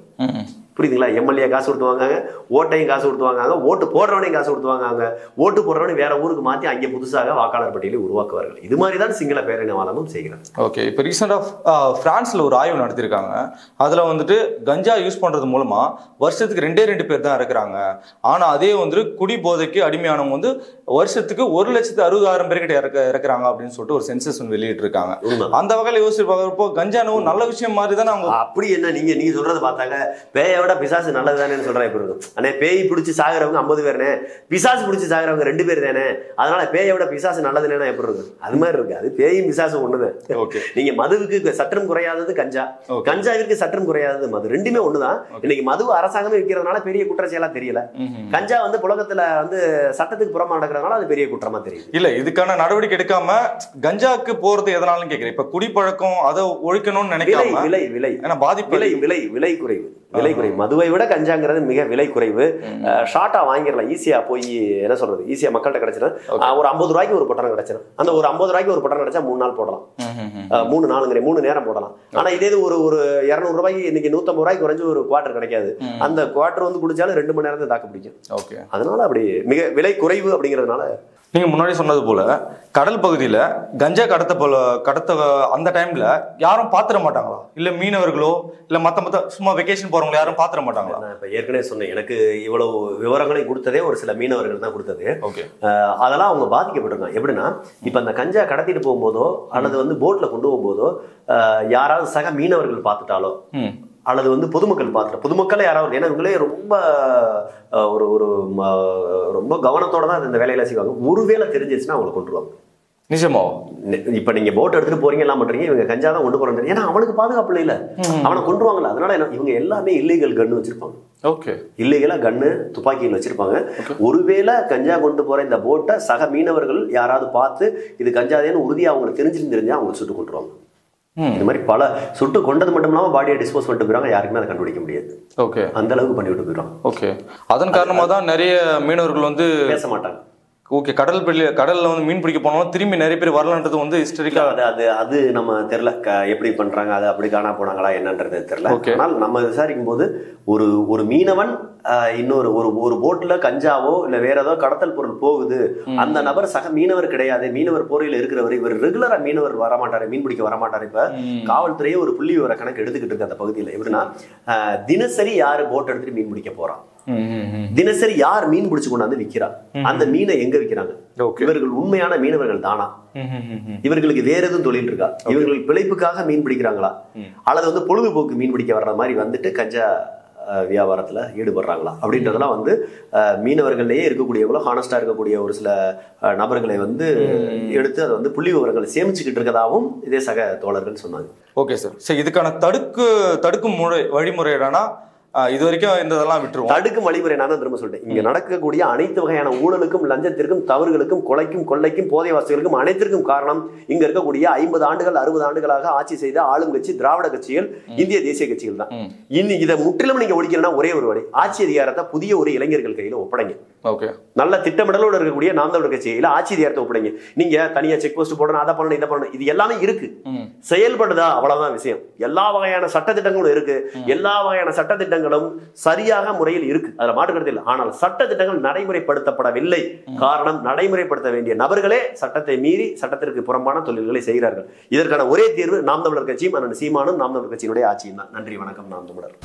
புரியுதுங்களா? எம்எல்ஏ காசு கொடுத்து வாங்காங்க, ஓட்டையும் காசு கொடுத்து வாங்காங்க, ஓட்டு போடுறவனையும் காசு கொடுத்து வாங்காங்க, ஓட்டு போடுறவனை வேற ஊருக்கு மாற்றி அங்கே புதுசாக வாக்காளர் பட்டியலை உருவாக்குவார்கள். இது மாதிரி தான் சிங்கள பேரினவாதமும் செய்கிறாங்க. ஓகே, இப்போ ரீசெண்டாக ஃப்ரான்ஸில் ஒரு ஆய்வு நடத்திருக்காங்க. அதில் வந்துட்டு கஞ்சா யூஸ் பண்ணுறது மூலமாக வருஷத்துக்கு 2 பேர் தான் இருக்கிறாங்க. ஆனால் அதே வந்துட்டு குடி போதைக்கு அடிமையானவங்க வந்து வருஷத்துக்கு 1,60,000 பேர்கிட்ட இறக்குறாங்க அப்படின்னு சொல்லிட்டு ஒரு சென்சஸ் வெளியிட்டு இருக்காங்க. அந்த வகையில் யோசிச்சு பார்க்குறப்போ கஞ்சானவும் நல்ல விஷயம் மாதிரி தானே அவங்க. அப்படி என்ன நீங்க சொல்றது பார்த்தாங்க பேயோட விட பிசாசு நல்லதுதானேன்னு சொல்றேன். எப்படி இருக்கும் அண்ணே? பேய் பிடிச்சி சாகிறவங்க 50 பேருனே, பிசாசு பிடிச்சி சாகிறவங்க 2 பேர் தானே, அதனால பேயை விட பிசாசு நல்லதுன்னா எப்படி இருக்கும்? அது மாதிரி இருக்கு. அது பேயும் பிசாசு ஒண்ணுதான். நீங்க மதுவுக்கு சற்றும் குறையாதது கஞ்சா, கஞ்சாவிற்கு சற்றும் குறையாதது மது, ரெண்டுமே ஒண்ணுதான். இன்னைக்கு மது அரசாங்கமே விற்கிறதுனால பெரிய குற்றச்செயலா தெரியல. கஞ்சா வந்து புழக்கத்துல வந்து சட்டத்துக்கு புறமா நடக்கிறதுனால அது பெரிய குற்றமா தெரியும். இல்ல இதுக்கான நடவடிக்கை எடுக்காம கஞ்சாக்கு போறது எதனாலும் கேக்குறேன். இப்ப குடிப்பழக்கம் அதை ஒழிக்கணும்னு நினைக்காம பாதிப்பு விலை குறைவு, விலை குறைவு. மதுவை விட கஞ்சாங்கிறது மிக விலை குறைவு. ஷார்ட்டா வாங்கிடலாம், ஈஸியா போய் என்ன சொல்றது, ஈஸியா மக்கள்கிட்ட கிடைச்சிடும். ஒரு 50 ரூபாய்க்கு ஒரு பொட்டணம் கிடைச்சிடும். அந்த ஒரு 50 ரூபாய்க்கு ஒரு பொட்டணம் கிடைச்சா 3 நாள் போடலாம், 3 நாளுங்கிற 3 நேரம் போடலாம். ஆனா இதே ஒரு 200 ரூபாய்க்கு இன்னைக்கு 150 ரூபாய்க்கு குறைஞ்சு ஒரு குவார்டர் கிடைக்காது. அந்த குவார்டர் வந்து குடிச்சாலும் 2 மணி நேரம் தான் தாக்கு பிடிக்கும். அதனால அப்படி மிக விலை குறைவு அப்படிங்கிறதுனால. நீங்க முன்னாடி சொன்னது போல கடல் பகுதியில கஞ்சா கடத்த அந்த டைம்ல யாரும் பாத்திர மாட்டாங்களா? இல்ல மீனவர்களோ இல்ல மத்த சும்மா வெக்கேஷன் போறவங்க யாரும் பாத்திர மாட்டாங்களா? நான் இப்ப ஏற்கனவே சொன்னேன், எனக்கு இவ்வளவு விவரங்களை கொடுத்ததே ஒரு சில மீனவர்கள் தான் கொடுத்தது. அதெல்லாம் அவங்க பாதிக்கப்பட்டிருக்காங்க. எப்படின்னா, இப்ப அந்த கஞ்சா கடத்திட்டு போகும்போதோ அல்லது வந்து போட்ல கொண்டு போகும்போதோ யாராவது சக மீனவர்கள் பார்த்துட்டாலோ அல்லது வந்து பொதுமக்கள் பார்த்துட்டோம், பொதுமக்களே யாராவது, ஏன்னா இவங்களே ரொம்ப ஒரு ஒரு ரொம்ப கவனத்தோட தான் இந்த வேலையில செய்வாங்க. ஒருவேளை தெரிஞ்சிருச்சுன்னா அவங்களை கொண்டுருவாங்க. நிஜமா? இப்ப நீங்க போட் எடுத்துட்டு போறீங்க எல்லாம் பண்றீங்க, இவங்க கஞ்சா தான் கொண்டு போறாங்க, ஏன்னா அவனுக்கு பாதுகாப்பு இல்ல, அவனை கொண்டுருவாங்கல்ல. அதனால இவங்க எல்லாமே இல்லீகல் கன்னு வச்சிருப்பாங்க. இல்லீகலா கன்னு துப்பாக்கியில் வச்சிருப்பாங்க. ஒருவேளை கஞ்சா கொண்டு போற இந்த போட்டை சக மீனவர்கள் யாராவது பார்த்து இது கஞ்சாதேன்னு உறுதியா அவங்களுக்கு தெரிஞ்சா அவங்க சுட்டு கொண்டுருவாங்க. இந்த மாதிரி பல சுட்டு கொண்டது மட்டும் இல்லாம பாடியை டிஸ்போஸ் பண்ணிட்டு போயிடுவாங்க. யாருக்குமே அதை கண்டுபிடிக்க முடியாது. அந்த அளவுக்கு பண்ணி விட்டு போயிடுவாங்க. அதன் காரணமா தான் நிறைய மீனவர்கள் வந்து பேச மாட்டாங்க. கடல்ல வந்து மீன் பிடிக்க போனாலும் திரும்பி நிறைய பேர் வரலன்றது வந்து ஹிஸ்டரிக்கா அது நம்ம தெரியல எப்படி பண்றாங்க, அது அப்படி காணா போனாங்களா என்னன்றது தெரியல. ஆனால் நம்ம விசாரிக்கும் போது ஒரு மீனவன் இன்னொரு ஒரு போட்ல கஞ்சாவோ இல்ல வேற ஏதோ கடத்தல் பொருள் போகுது, அந்த நபர் சக மீனவர் கிடையாது, மீனவர் போரையில இருக்கிறவர், இவர் ரெகுலரா மீனவர் வரமாட்டாரு, மீன் பிடிக்க வரமாட்டாரு. இப்ப காவல்துறையே ஒரு புள்ளி விவர கணக்கு எடுத்துக்கிட்டு இருக்கு அந்த பகுதியில். எப்படின்னா, தினசரி யாரு போட் எடுத்துட்டு மீன் பிடிக்க போறான், தினசரி யார் மீன் பிடிச்சு கொண்டாந்து விற்கிறா, அந்த மீனை எங்க விற்கிறாங்க, இவர்கள் உண்மையான மீனவர்கள் தானா, இவர்களுக்கு வேற எதுவும் தொழில் இருக்கா, இவர்கள் பிழைப்புக்காக மீன் பிடிக்கிறாங்களா, அல்லது வந்து பொழுதுபோக்கு மீன் பிடிக்க வர்ற மாதிரி வந்துட்டு கஞ்சா வியாபாரத்துல ஈடுபடுறாங்களா அப்படின்றதெல்லாம் வந்து மீனவர்கள்லயே இருக்கக்கூடியவங்களோ ஹானஸ்டா இருக்கக்கூடிய ஒரு சில நபர்களை வந்து எடுத்து அதை வந்து புள்ளி விவரங்களை சேமிச்சுக்கிட்டு இருக்கதாகவும் இதே சக தோழர்கள் சொன்னாங்க. Okay sir. சரி, இதுக்கான தடுக்கும் வழிமுறை என்னன்னா இது வரைக்கும் இதெல்லாம் விட்டுருவோம். தடுக்கும் வழிமுறை நான் தான் திரும்ப சொல்லிட்டேன். இங்க நடக்கக்கூடிய அனைத்து வகையான ஊழலுக்கும் லஞ்சத்திற்கும் தவறுகளுக்கும் கொலைக்கும் கொள்ளைக்கும் போதை வசதிகளுக்கும் அனைத்திற்கும் காரணம் இங்க இருக்கக்கூடிய 50 ஆண்டுகள் 60 ஆண்டுகளாக ஆட்சி செய்த ஆளும் கட்சி திராவிட கட்சிகள், இந்திய தேசிய கட்சிகள் தான். இன்னும் இதை முற்றிலும் நீங்க ஒழிக்கணும்னா ஒரே ஒரு வழி, ஆட்சி அதிகாரத்தை புதிய ஒரு இளைஞர்கள் கையில ஒப்படைங்க. நல்ல திட்டமிடலோடு இருக்கக்கூடிய நாம் தமிழர் கட்சியில ஆட்சி அதிகாரத்தை ஒப்படைங்க. நீங்க தனியா செக் போஸ்ட் போடணும், அதை பண்ணணும், இதை பண்ணணும், இது எல்லாமே இருக்கு, செயல்படுதா அவ்வளவுதான் விஷயம். எல்லா வகையான சட்டத்திட்டங்களும் இருக்கு, எல்லா வகையான சட்டத்திட்டங்களும் சரியாக முறையில் இருக்கு, அதுல மாற்றுக்கிறது இல்லை. ஆனால் சட்டத்திட்டங்கள் நடைமுறைப்படுத்தப்படவில்லை. காரணம், நடைமுறைப்படுத்த வேண்டிய நபர்களே சட்டத்தை மீறி சட்டத்திற்கு புறம்பான தொழில்களை செய்கிறார்கள். இதற்கான ஒரே தீர்வு நாம் தமிழர் கட்சியும் அண்ணன் சீமானும் நாம் தமிழர் கட்சியினுடைய ஆட்சியும் தான். நன்றி, வணக்கம். நாம் தமிழர்.